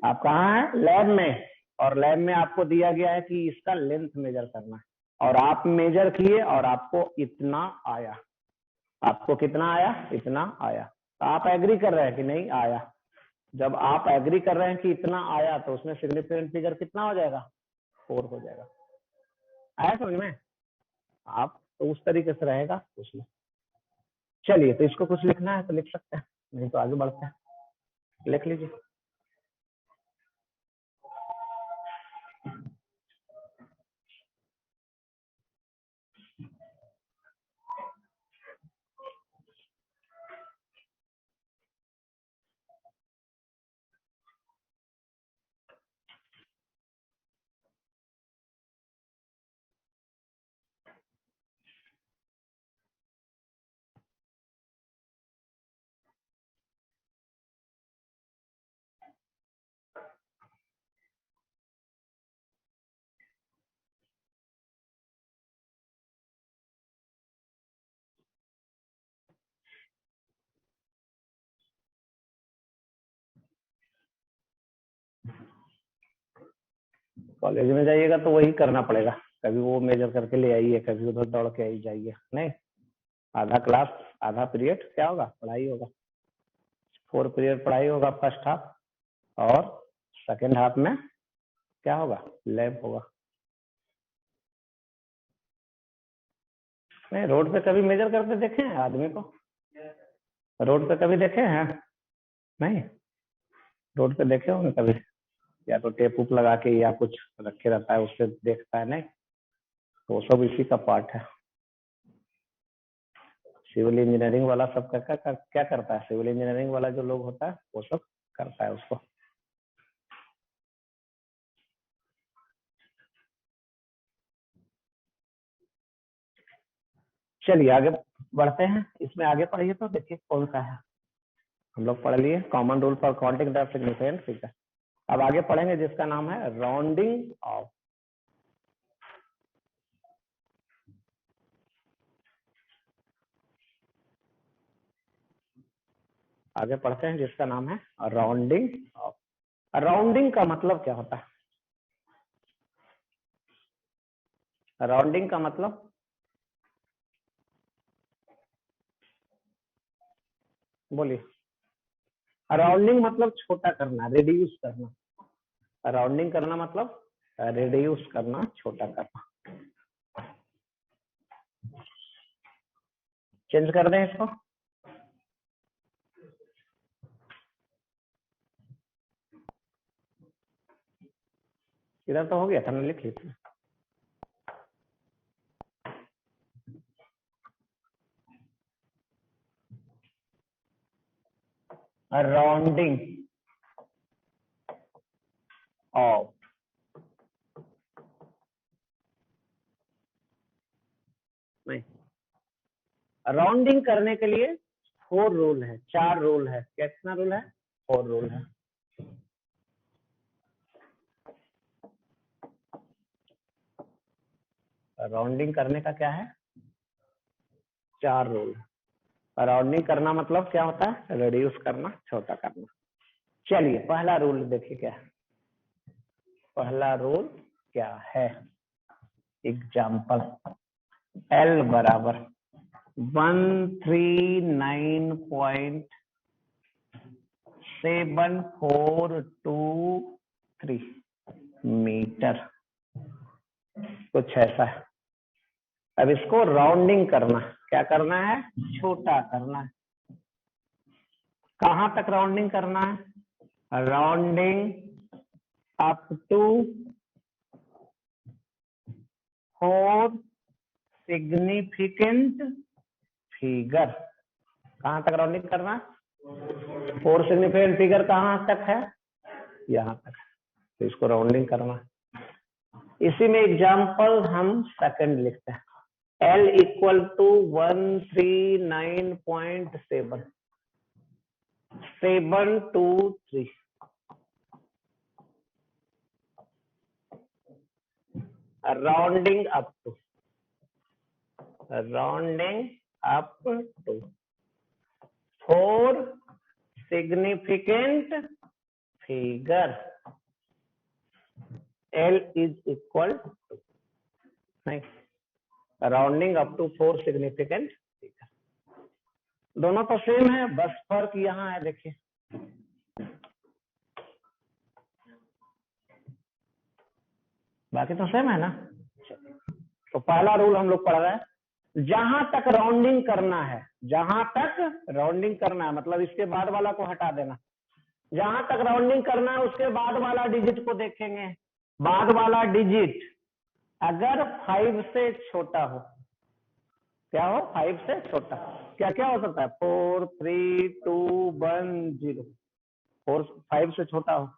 [SPEAKER 1] आप कहाँ हैं लैब में, और लैब में आपको दिया गया है कि इसका लेंथ मेजर करना है, और आप मेजर किए और आपको इतना आया, आपको कितना आया, इतना आया, तो आप एग्री कर रहे हैं कि नहीं आया, जब आप एग्री कर रहे हैं कि इतना आया तो उसमें सिग्निफिकेंट फिगर कितना हो जाएगा 4 हो जाएगा, आया समझ में, आप तो उस तरीके से रहेगा उसमें। चलिए तो इसको कुछ लिखना है तो लिख सकते हैं, नहीं तो आगे बढ़ते हैं, लिख लीजिए। कॉलेज में जाइएगा तो वही करना पड़ेगा, कभी वो मेजर करके ले आइए, कभी उधर दौड़ के आई जाइए, नहीं आधा क्लास आधा पीरियड क्या होगा पढ़ाई होगा, 4 पीरियड पढ़ाई होगा फर्स्ट हाफ, और सेकेंड हाफ में क्या होगा लैब होगा। नहीं रोड पे कभी मेजर करते देखे हैं आदमी को, रोड पे कभी देखे हैं, नहीं रोड पे देखे होंगे कभी, या तो टेप उप लगा के या कुछ रखे रहता है उससे देखता है, नहीं तो वो सब इसी का पार्ट है। सिविल इंजीनियरिंग वाला सब क्या करता है, सिविल इंजीनियरिंग वाला जो लोग होता है वो सब करता है उसको। चलिए आगे बढ़ते हैं, इसमें आगे पढ़िए तो देखिए कौन सा है, हम लोग पढ़ लिए common rule for counting the significant figure, अब आगे पढ़ेंगे जिसका नाम है राउंडिंग ऑफ। आगे पढ़ते हैं जिसका नाम है राउंडिंग ऑफ। राउंडिंग का मतलब क्या होता है, राउंडिंग का मतलब बोलिए, राउंडिंग मतलब छोटा करना, रिड्यूस करना, राउंडिंग करना मतलब रिड्यूस करना, छोटा करना। चेंज कर दें इसको, इधर तो हो गया था, मैं लिख ली थी। राउंडिंग ऑफ नहीं, राउंडिंग करने के लिए 4 रूल है, 4 रूल है। कितना रूल है? 4 रूल है। राउंडिंग करने का क्या है? 4 रूल। राउंडिंग करना मतलब क्या होता है? रिड्यूस करना, छोटा करना। चलिए पहला रूल देखिए क्या है। पहला रूल क्या है? एग्जाम्पल, L बराबर 139.7423 मीटर, कुछ ऐसा है। अब इसको राउंडिंग करना, क्या करना है? छोटा करना है। कहां तक राउंडिंग करना है? Rounding up to 4 significant figure. कहां तक राउंडिंग करना है? 4 सिग्निफिकेंट फिगर कहां तक है? यहां तक। तो इसको राउंडिंग करना। इसी में एग्जाम्पल हम सेकंड लिखते हैं। L equal to 139.723 rounding up to 4 significant figure. L is equal to, नहीं, rounding up to 4 significant figure. दोनों तो सेम है, बस फर्क यहाँ है, देखिए। बाकी तो सेम है ना। तो पहला रूल हम लोग पढ़ रहे हैं, जहां तक राउंडिंग करना है, जहां तक राउंडिंग करना है मतलब इसके बाद वाला को हटा देना। जहां तक राउंडिंग करना है उसके बाद वाला डिजिट को देखेंगे। बाद वाला डिजिट अगर 5 से छोटा हो, क्या हो? 5 से छोटा। क्या क्या हो सकता है? 4 3 2 1 0। 4 5 से छोटा हो।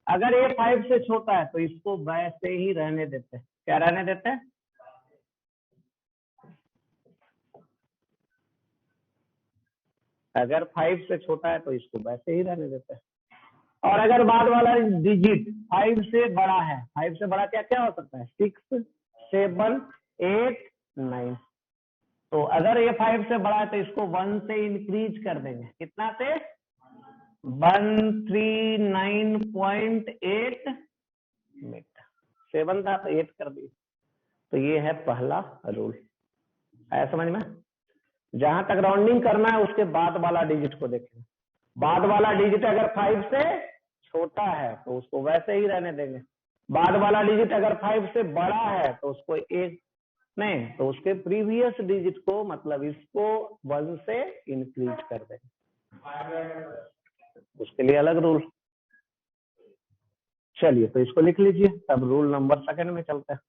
[SPEAKER 1] अगर ये 5 से छोटा है तो इसको वैसे ही रहने देते हैं। क्या रहने देते हैं? अगर 5 से छोटा है तो इसको वैसे ही रहने देते हैं। और अगर बाद वाला डिजिट 5 से बड़ा है, 5 से बड़ा क्या क्या हो सकता है? 6 7 8 9। तो अगर ये 5 से बड़ा है तो इसको 1 से इंक्रीज कर देंगे। कितना से? 139.8 मीटर। 7 था तो 8 कर दिए। तो ये है पहला रूल। आया समझ में? जहां तक राउंडिंग करना है उसके बाद वाला डिजिट को देखें। बाद वाला डिजिट अगर 5 से छोटा है तो उसको वैसे ही रहने देंगे। बाद वाला डिजिट अगर 5 से बड़ा है तो उसको एक नहीं, तो उसके प्रीवियस डिजिट को मतलब इसको 1 से इंक्रीज कर देंगे। उसके लिए अलग रूल। चलिए तो इसको लिख लीजिए, तब रूल नंबर सेकंड में चलते हैं।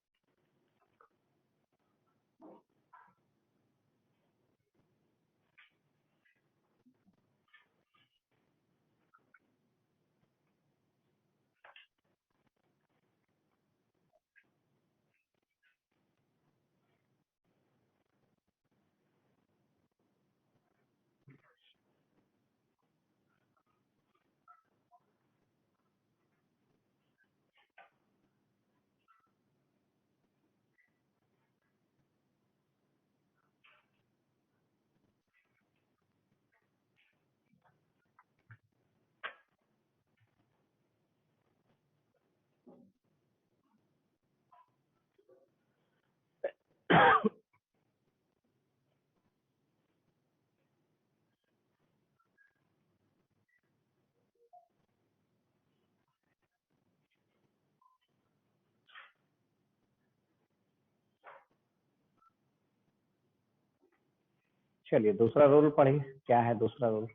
[SPEAKER 1] चलिए दूसरा रूल पढ़िए, क्या है दूसरा रूल।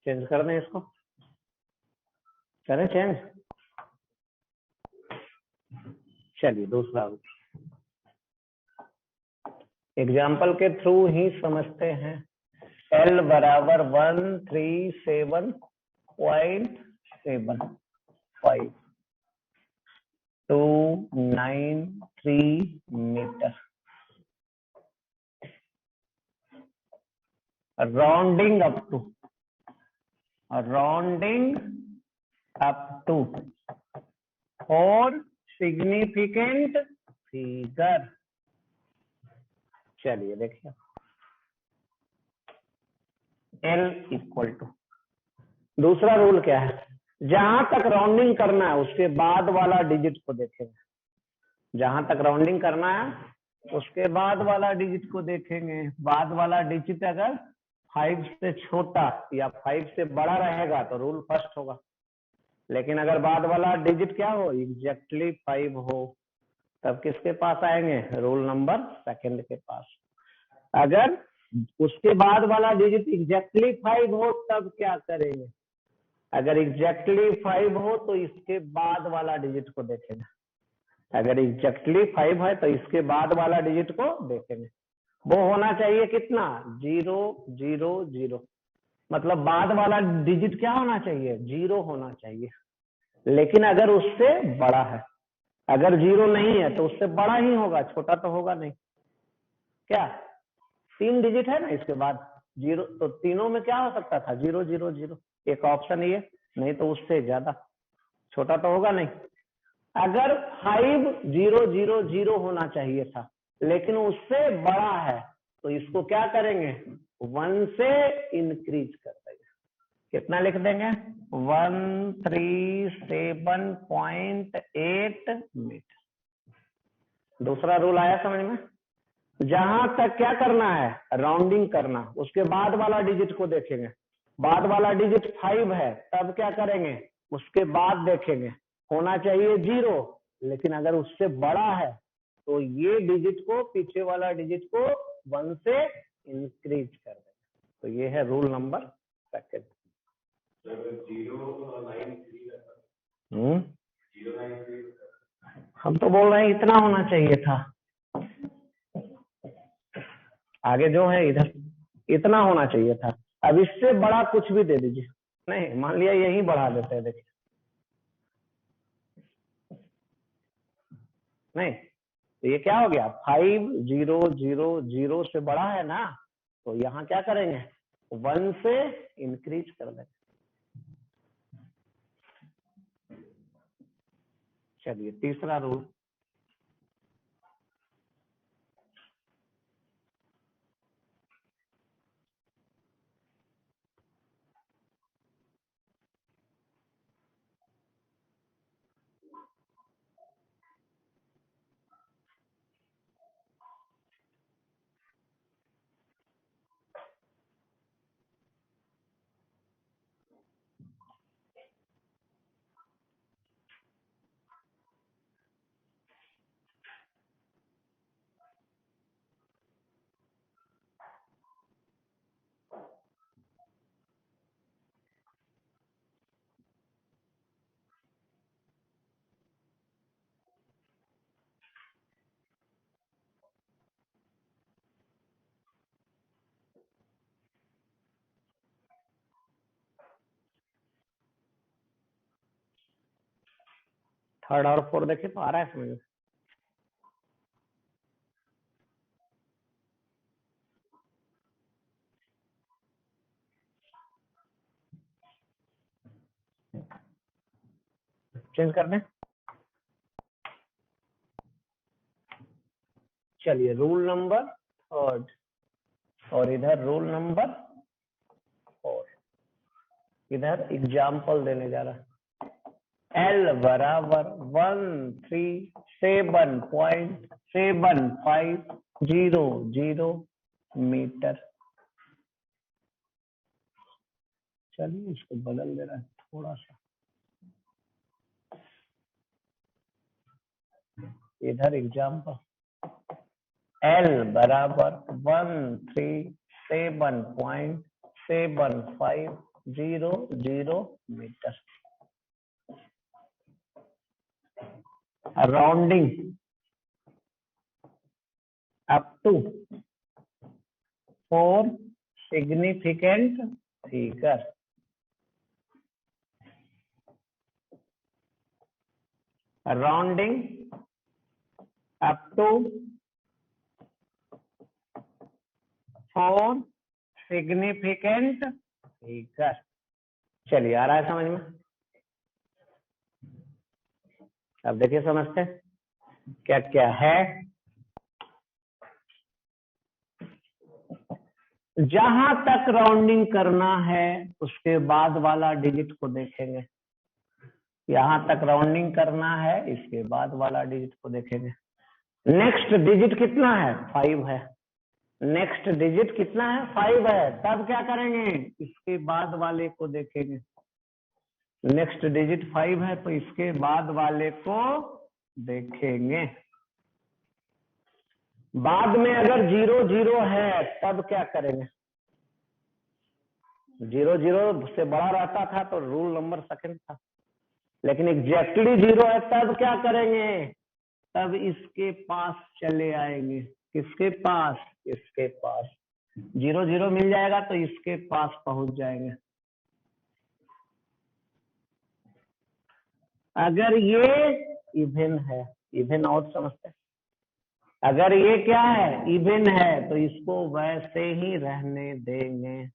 [SPEAKER 1] चेंज कर दें इसको, करें चेंज। चलिए दूसरा रूल एग्जाम्पल के थ्रू ही समझते हैं। L बराबर 137.75 293 मीटर। राउंडिंग अप टू और सिग्निफिकेंट फिगर। चलिए देखिए, L इक्वल टू, दूसरा रूल क्या है, जहां तक राउंडिंग करना है उसके बाद वाला डिजिट को देखेंगे। जहां तक राउंडिंग करना है उसके बाद वाला डिजिट को देखेंगे। बाद वाला डिजिट अगर 5 से छोटा या 5 से बड़ा रहेगा तो रूल फर्स्ट होगा, लेकिन अगर बाद वाला डिजिट क्या हो, एग्जैक्टली 5 हो, तब किसके पास आएंगे, रूल नंबर सेकंड के पास। अगर उसके बाद वाला डिजिट एग्जैक्टली 5 हो तब क्या करेंगे, अगर एग्जैक्टली 5 हो तो इसके बाद वाला डिजिट को देखेंगे। अगर एग्जैक्टली 5 है तो इसके बाद वाला डिजिट को देखेंगे। वो होना चाहिए कितना, 0 0 0, मतलब बाद वाला डिजिट क्या होना चाहिए, 0 होना चाहिए। लेकिन अगर उससे बड़ा है, अगर 0 नहीं है तो उससे बड़ा ही होगा, छोटा तो होगा नहीं। क्या 3 डिजिट है ना इसके बाद 0, तो तीनों में क्या हो सकता था, 0 0 0, एक ऑप्शन ये, नहीं तो उससे ज्यादा, छोटा तो होगा नहीं। अगर 5 0 0 0 होना चाहिए था लेकिन उससे बड़ा है तो इसको क्या करेंगे, 1 से इंक्रीज कर देंगे। कितना लिख देंगे, 137.8 मीटर। दूसरा रूल आया समझ में। जहां तक क्या करना है, राउंडिंग करना, उसके बाद वाला डिजिट को देखेंगे। बाद वाला डिजिट 5 है तब क्या करेंगे, उसके बाद देखेंगे, होना चाहिए 0, लेकिन अगर उससे बड़ा है तो ये डिजिट को, पीछे वाला डिजिट को 1 से इंक्रीज कर देंगे। तो ये है रूल नंबर सेकंड। हम तो बोल रहे हैं इतना होना चाहिए था, आगे जो है इधर इतना होना चाहिए था। अब इससे बड़ा कुछ भी दे दीजिए, नहीं मान लिया यही बढ़ा देते हैं, देखिए नहीं तो ये क्या हो गया, 5 0 0 0 से बड़ा है ना, तो यहाँ क्या करेंगे, 1 से इंक्रीज कर देंगे। चलिए तीसरा रूल, थर्ड और फोर्थ देखिए तो आ रहा है समझ में। चेंज कर दें। चलिए रूल नंबर थर्ड, और इधर रूल नंबर 4। इधर एग्जाम्पल देने जा रहा है। L बराबर 137.750 मीटर। चलिए इसको बदल दे रहा है थोड़ा सा। इधर एग्जाम्पल L बराबर 137.750 metre. Rounding up to 4 significant figure. Rounding up to 4 significant figure. चलिए आ रहा है समझ में? अब देखिए समझते हैं क्या क्या है। जहां तक राउंडिंग करना है उसके बाद वाला डिजिट को देखेंगे। यहां तक राउंडिंग करना है, इसके बाद वाला डिजिट को देखेंगे। नेक्स्ट डिजिट कितना है? 5 है। नेक्स्ट डिजिट कितना है? 5 है। तब क्या करेंगे? इसके बाद वाले को देखेंगे। नेक्स्ट डिजिट 5 है तो इसके बाद वाले को देखेंगे। बाद में अगर 0 0 है तब क्या करेंगे? 0 0 से बड़ा रहता था तो रूल नंबर सेकंड था, लेकिन एग्जैक्टली 0 है तब क्या करेंगे? तब इसके पास चले आएंगे। किसके पास? इसके पास। 0 0 मिल जाएगा तो इसके पास पहुंच जाएंगे। अगर ये इवन है, इवन आउट समझते हैं? अगर ये क्या है? इवन है तो इसको वैसे ही रहने देंगे।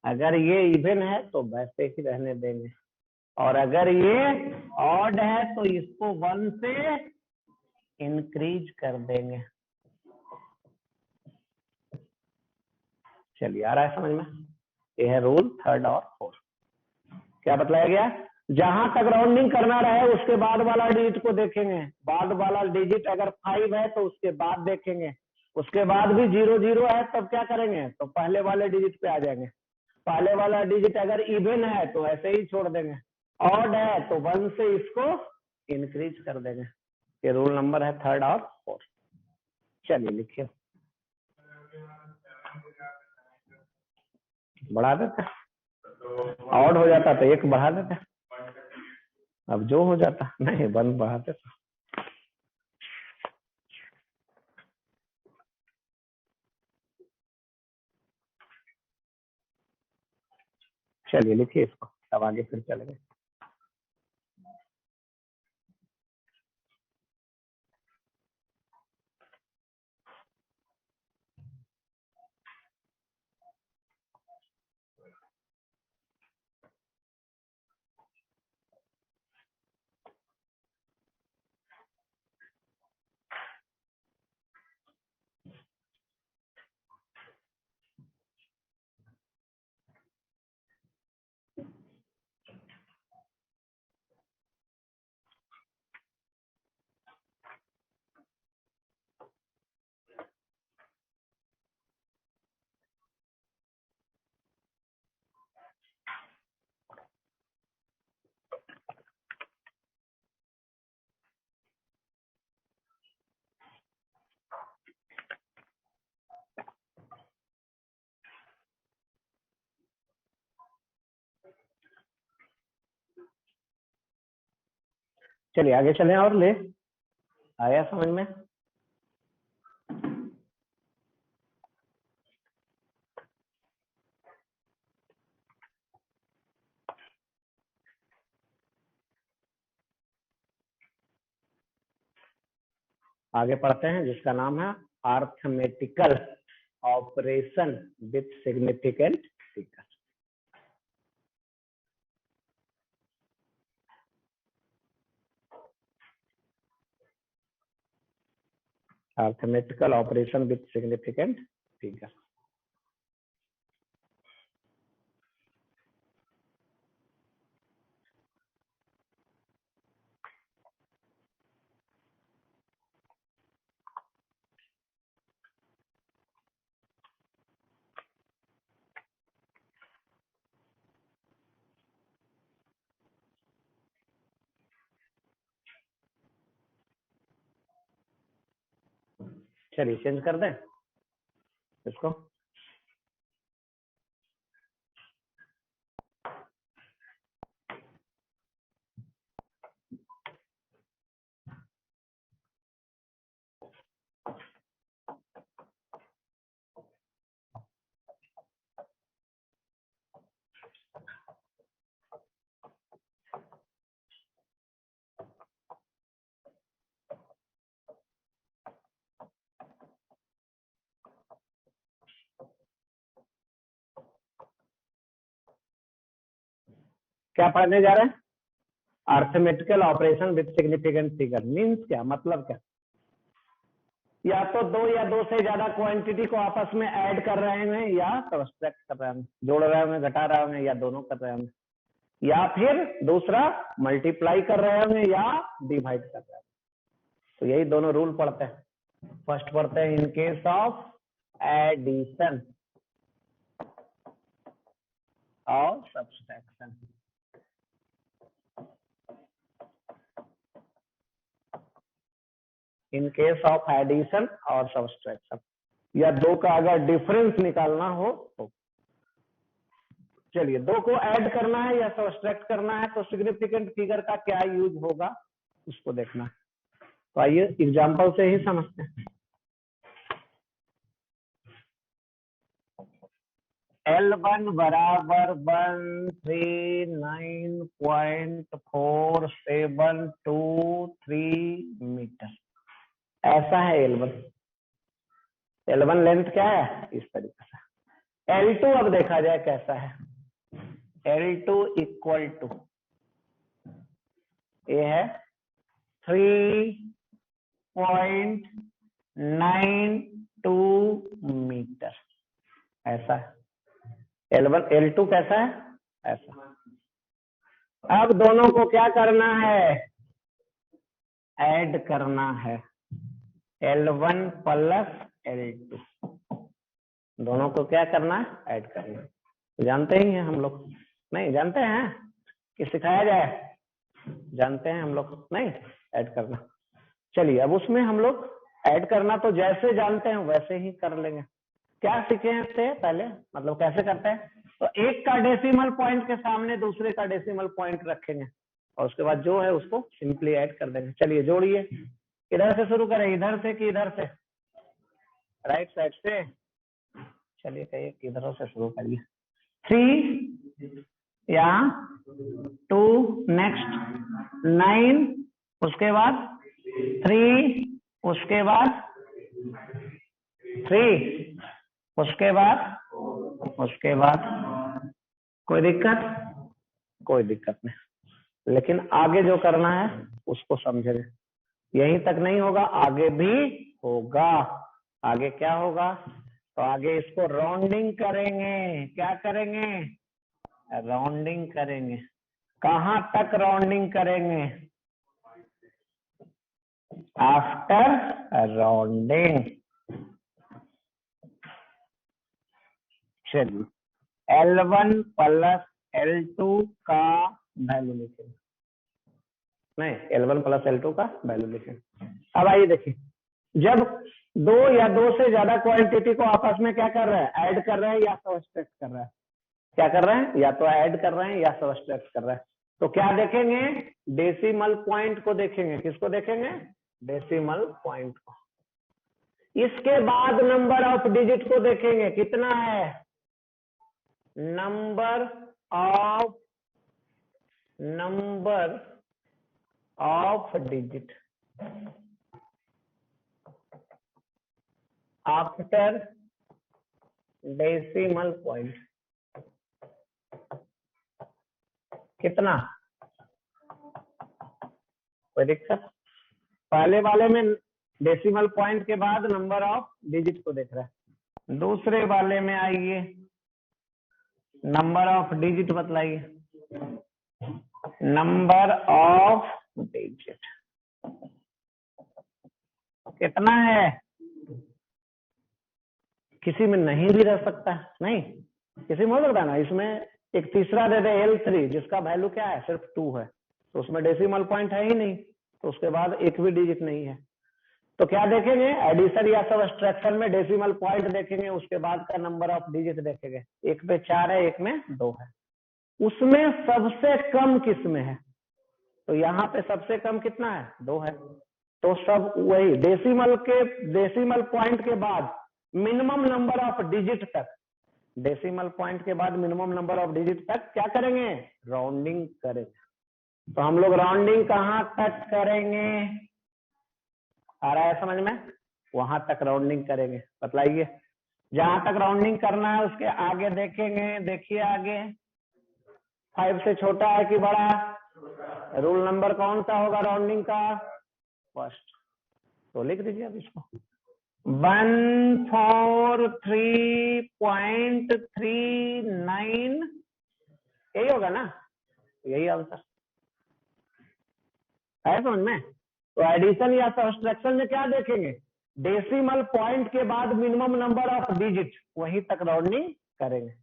[SPEAKER 1] अगर ये इवन है तो वैसे ही रहने देंगे, और अगर ये ऑड है तो इसको 1 से इंक्रीज कर देंगे। चलिए आ रहा है समझ में? ये है रूल 3rd और 4th। क्या बतलाया गया? जहां तक राउंडिंग करना रहे उसके बाद वाला डिजिट को देखेंगे। बाद वाला डिजिट अगर 5 है तो उसके बाद देखेंगे। उसके बाद भी 0 0 है तब क्या करेंगे? तो पहले वाले डिजिट पे आ जाएंगे। पहले वाला डिजिट अगर इवन है तो ऐसे ही छोड़ देंगे। ऑड है तो 1 से इसको इंक्रीज कर देंगे। ये रूल नंबर है 3rd और 4th। चलिए लिखिए। बढ़ा देते, ऑड हो जाता तो 1 बढ़ा देते। अब जो हो जाता, नहीं 1 बढ़ाते तो। चलिए लिखिए इसको, अब आगे फिर चलेंगे। चलिए आगे चलें और ले आया समझ में? आगे पढ़ते हैं जिसका नाम है arithmetical operation with significant figure. Arithmetical operation with significant figure. चलिए चेंज कर दें इसको। क्या पढ़ने जा रहे हैं? Arithmetical operation with significant figure means क्या, मतलब क्या? या तो दो या दो से ज्यादा क्वांटिटी को आपस में ऐड कर रहे हैं या सब्सट्रैक्ट कर रहे हैं, जोड़ रहे हैं, घटा रहे हैं, या दोनों कर रहे हैं, या फिर दूसरा मल्टीप्लाई कर रहे हैं या डिवाइड कर रहे हैं। तो यही दोनों रूल पढ़ते हैं। फर्स्ट पढ़ते हैं इन केस ऑफ एडिशन और subtraction. In case of addition और सब्सट्रैक्शन, या दो का अगर डिफरेंस निकालना हो तो। चलिए, दो को ऐड करना है या सब्सट्रैक्ट करना है तो सिग्निफिकेंट फिगर का क्या यूज होगा उसको देखना है। तो आइए एग्जांपल से ही समझते हैं। L1 बराबर 139.4723 मीटर, ऐसा है L1। L1 लेंथ क्या है, इस तरीके से। L2 अब देखा जाए कैसा है। L2 इक्वल टू ये है 3.92 मीटर, ऐसा है। L1 L2 कैसा है, ऐसा। अब दोनों को क्या करना है, ऐड करना है। L1 प्लस L2, दोनों को क्या करना है, ऐड करना है। जानते ही हैं हम लोग, नहीं जानते हैं कि सिखाया जाए? जानते हैं हम लोग, नहीं ऐड करना। चलिए, अब उसमें हम लोग ऐड करना तो जैसे जानते हैं वैसे ही कर लेंगे। क्या सीखे थे पहले, मतलब कैसे करते हैं? तो एक का डेसिमल पॉइंट के सामने दूसरे का डेसिमल पॉइंट रखेंगे और उसके बाद जो है उसको सिंपली ऐड कर देंगे। चलिए जोड़िए। इधर से शुरू करें, इधर से कि इधर से? राइट साइड से। चलिए कहिए किधरों से शुरू करिए। 3 या 2, नेक्स्ट 9, उसके बाद 3, उसके बाद 3, उसके बाद कोई दिक्कत? कोई दिक्कत नहीं, लेकिन आगे जो करना है उसको समझे। यहीं तक नहीं होगा, आगे भी होगा। आगे क्या होगा? तो आगे इसको राउंडिंग करेंगे। क्या करेंगे? राउंडिंग करेंगे। कहां तक राउंडिंग करेंगे? After rounding. चलिए, L1 प्लस L2 का वैल्यू लिखेंगे। नहीं, L1 प्लस L2 का वैल्यू लिखेंगे। अब आइए देखिए, जब दो या दो से ज्यादा क्वांटिटी को आपस में क्या कर रहे हैं, ऐड कर रहे हैं या सब्सट्रैक्ट कर रहे हैं? क्या कर रहे हैं? या तो ऐड कर रहे हैं या सब्सट्रैक्ट कर रहे हैं। तो क्या देखेंगे? डेसिमल पॉइंट को देखेंगे। किसको देखेंगे? डेसिमल पॉइंट को। इसके बाद नंबर ऑफ डिजिट को देखेंगे, कितना है? Number of digit after decimal point, कितना? कोई दिक्कत? पहले वाले में डेसिमल पॉइंट के बाद नंबर ऑफ डिजिट को देख रहा है। दूसरे वाले में आइए, नंबर ऑफ डिजिट बतलाइए। नंबर ऑफ डिजिट कितना है? किसी में नहीं भी रह सकता है, नहीं किसी में हो सकता है ना। इसमें एक तीसरा दे दे L3 जिसका वैल्यू क्या है, सिर्फ 2 है, तो उसमें डेसिमल पॉइंट है ही नहीं, तो उसके बाद एक भी डिजिट नहीं है। तो क्या देखेंगे, एडिशन या सब्ट्रैक्शन में डेसिमल पॉइंट देखेंगे, उसके बाद का नंबर ऑफ डिजिट देखेंगे। एक पे 4 है, एक में 2 है। उसमें सबसे कम किस में है? तो यहाँ पे सबसे कम कितना है? 2 है। तो सब वही डेसिमल पॉइंट के बाद मिनिमम नंबर ऑफ डिजिट तक, डेसिमल पॉइंट के बाद मिनिमम नंबर ऑफ डिजिट तक क्या करेंगे? राउंडिंग करेंगे। तो हम लोग राउंडिंग कहाँ तक करेंगे? आ रहा है समझ में? वहां तक राउंडिंग करेंगे। बतलाइए, जहां तक राउंडिंग करना है उसके आगे देखेंगे। देखिए आगे 5 से छोटा है कि बड़ा? रूल नंबर कौन सा होगा राउंडिंग का? फर्स्ट। तो लिख दीजिए अब इसको, 143.39, यही होगा ना? यही आंसर है समझ में? तो एडिशन या सब्ट्रैक्शन में क्या देखेंगे? डेसिमल पॉइंट के बाद मिनिमम नंबर ऑफ डिजिट, वहीं तक राउंडिंग करेंगे।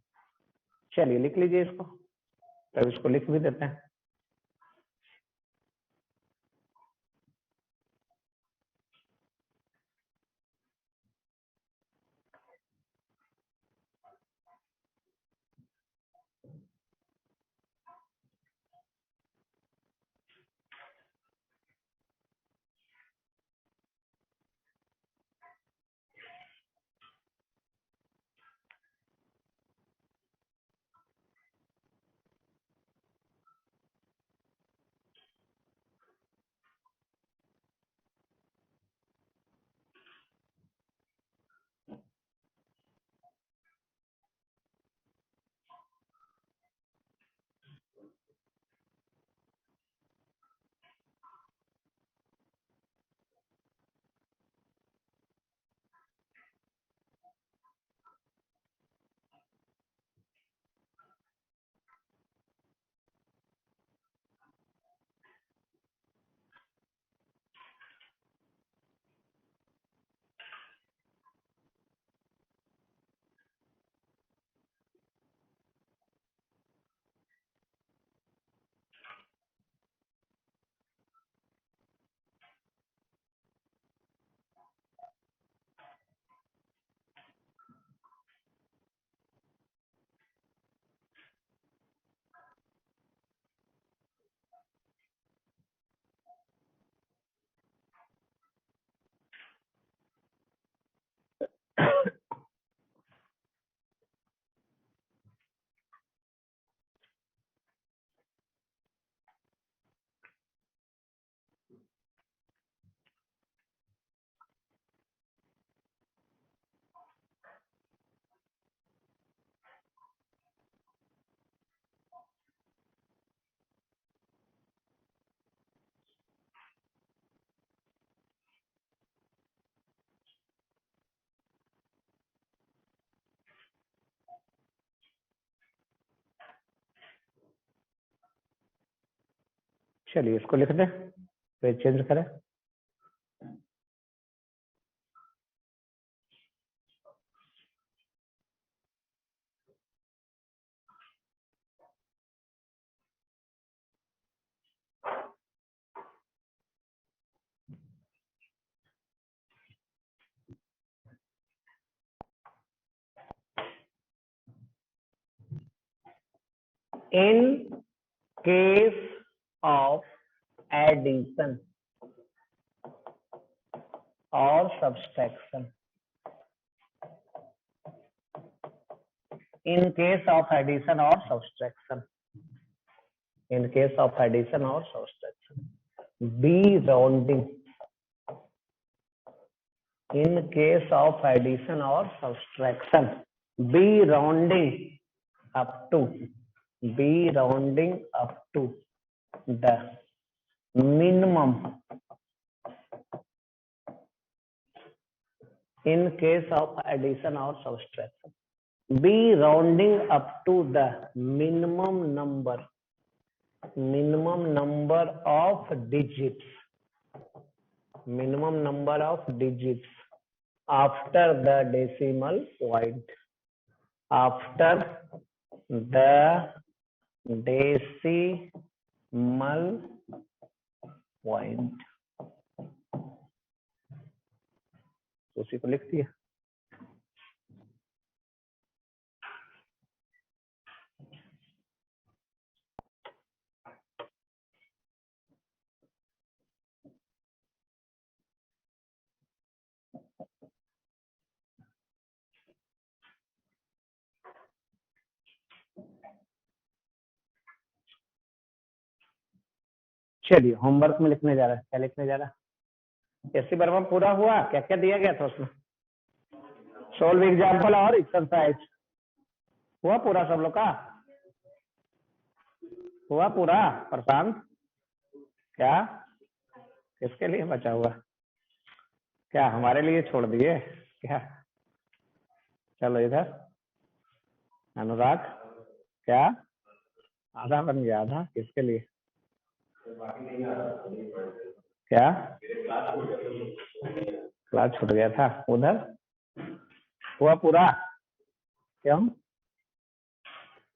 [SPEAKER 1] चलिए लिख लीजिए इसको, तो इसको लिख भी देते हैं। चलिए इसको लिख दे, पेज चेंज करें। In case of addition or subtraction, in case of addition or subtraction, in case of addition or subtraction, be rounding. In case of addition or subtraction, be rounding up to, be rounding up to the minimum in case of addition or subtraction. B, rounding up to the minimum number of digits, after the decimal point, उसी को लिख दिया। चलिए homework में लिखने जा रहा है। क्या लिखने जा रहा है? एससी वर्मा पूरा हुआ? क्या क्या दिया गया था उसमें? सोल्व एग्जाम्पल और एक्सरसाइज हुआ पूरा? सब लोग का हुआ पूरा? प्रशांत क्या किसके लिए बचा हुआ? क्या हमारे लिए छोड़ दिए क्या? चलो इधर अनुराग, क्या आधा बन गया? आधा किसके लिए? क्या क्लास छूट गया था? उधर हुआ पूरा? क्यों?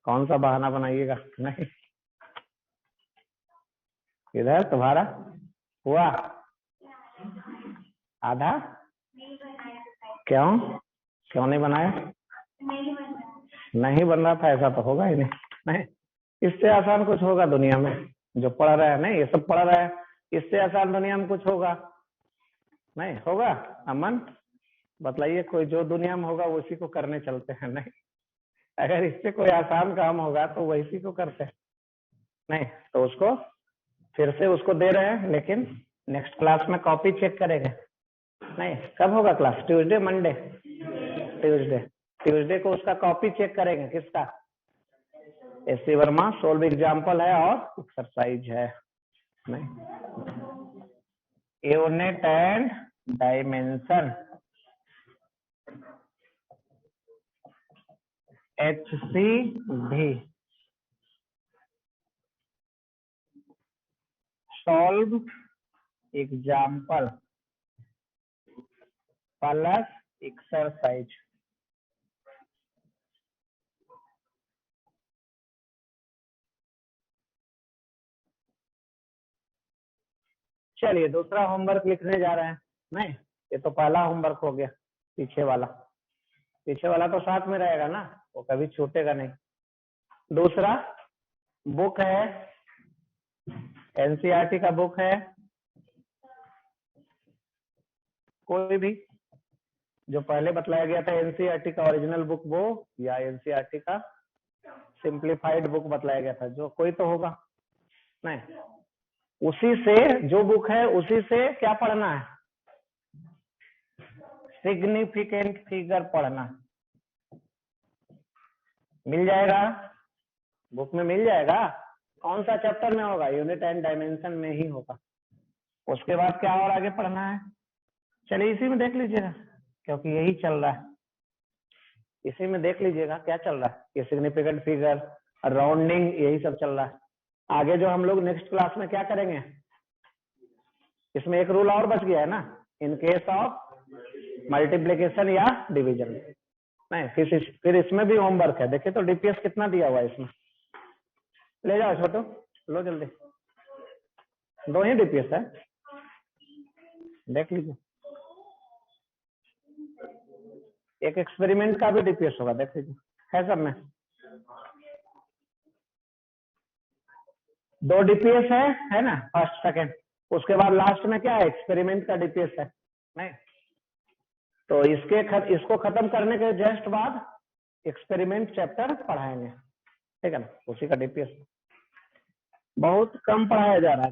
[SPEAKER 1] कौन सा बहाना बनाइएगा? नहीं, इधर तुम्हारा हुआ आधा? क्यों क्यों नहीं बनाया? नहीं बन रहा था? ऐसा तो होगा ही नहीं। इससे आसान कुछ होगा दुनिया में जो पढ़ रहा है? नहीं, ये सब पढ़ रहा है, इससे आसान दुनिया में कुछ होगा? नहीं होगा। अमन बतलाइए, कोई जो दुनिया में होगा उसी को करने चलते हैं। नहीं, अगर इससे कोई आसान काम होगा तो वैसी को करते हैं। नहीं तो उसको फिर से उसको दे रहे हैं, लेकिन नेक्स्ट क्लास में कॉपी चेक करेंगे। नहीं, कब होगा क्लास? Tuesday Monday? ट्यूसडे को उसका कॉपी चेक करेंगे। किसका? एससी वर्मा। सोल्व एग्जाम्पल है और एक्सरसाइज है। नहीं, unit and dimension HCD, solve example plus exercise. चलिए दूसरा होमवर्क लिखने जा रहे हैं। नहीं, ये तो पहला होमवर्क हो गया। पीछे वाला तो साथ में रहेगा ना, वो कभी छूटेगा नहीं। दूसरा बुक है, एनसीईआरटी का बुक है, कोई भी जो पहले बतलाया गया था एनसीईआरटी का ओरिजिनल बुक वो, या एनसीईआरटी का सिंप्लीफाइड बुक बतलाया गया था, जो कोई तो होगा। नहीं, उसी से जो बुक है उसी से क्या पढ़ना है? सिग्निफिकेंट फिगर पढ़ना। मिल जाएगा, बुक में मिल जाएगा। कौन सा चैप्टर में होगा? यूनिट एंड डायमेंशन में ही होगा। उसके बाद क्या और आगे पढ़ना है? चलिए इसी में देख लीजिएगा, क्योंकि यही चल रहा है। इसी में देख लीजिएगा क्या चल रहा है। ये सिग्निफिकेंट फिगर, राउंडिंग, यही सब चल रहा है। आगे जो हम लोग नेक्स्ट क्लास में क्या करेंगे, इसमें एक रूल और बच गया है ना, इन केस ऑफ मल्टीप्लीकेशन या डिवीजन। नहीं, फिर इसमें भी होमवर्क है। देखिए तो डीपीएस कितना दिया हुआ है इसमें। ले जाओ छोटू, लो जल्दी। 2 ही डीपीएस है, देख लीजिए। एक एक्सपेरिमेंट का भी डीपीएस होगा, देख लीजिए। है सब में 2 डीपीएस है ना, फर्स्ट सेकंड। उसके बाद लास्ट में क्या है? एक्सपेरिमेंट का डीपीएस है। नहीं तो इसको खत्म करने के जस्ट बाद एक्सपेरिमेंट चैप्टर पढ़ाएंगे, ठीक है ना। उसी का डीपीएस बहुत कम पढ़ाया जा रहा है।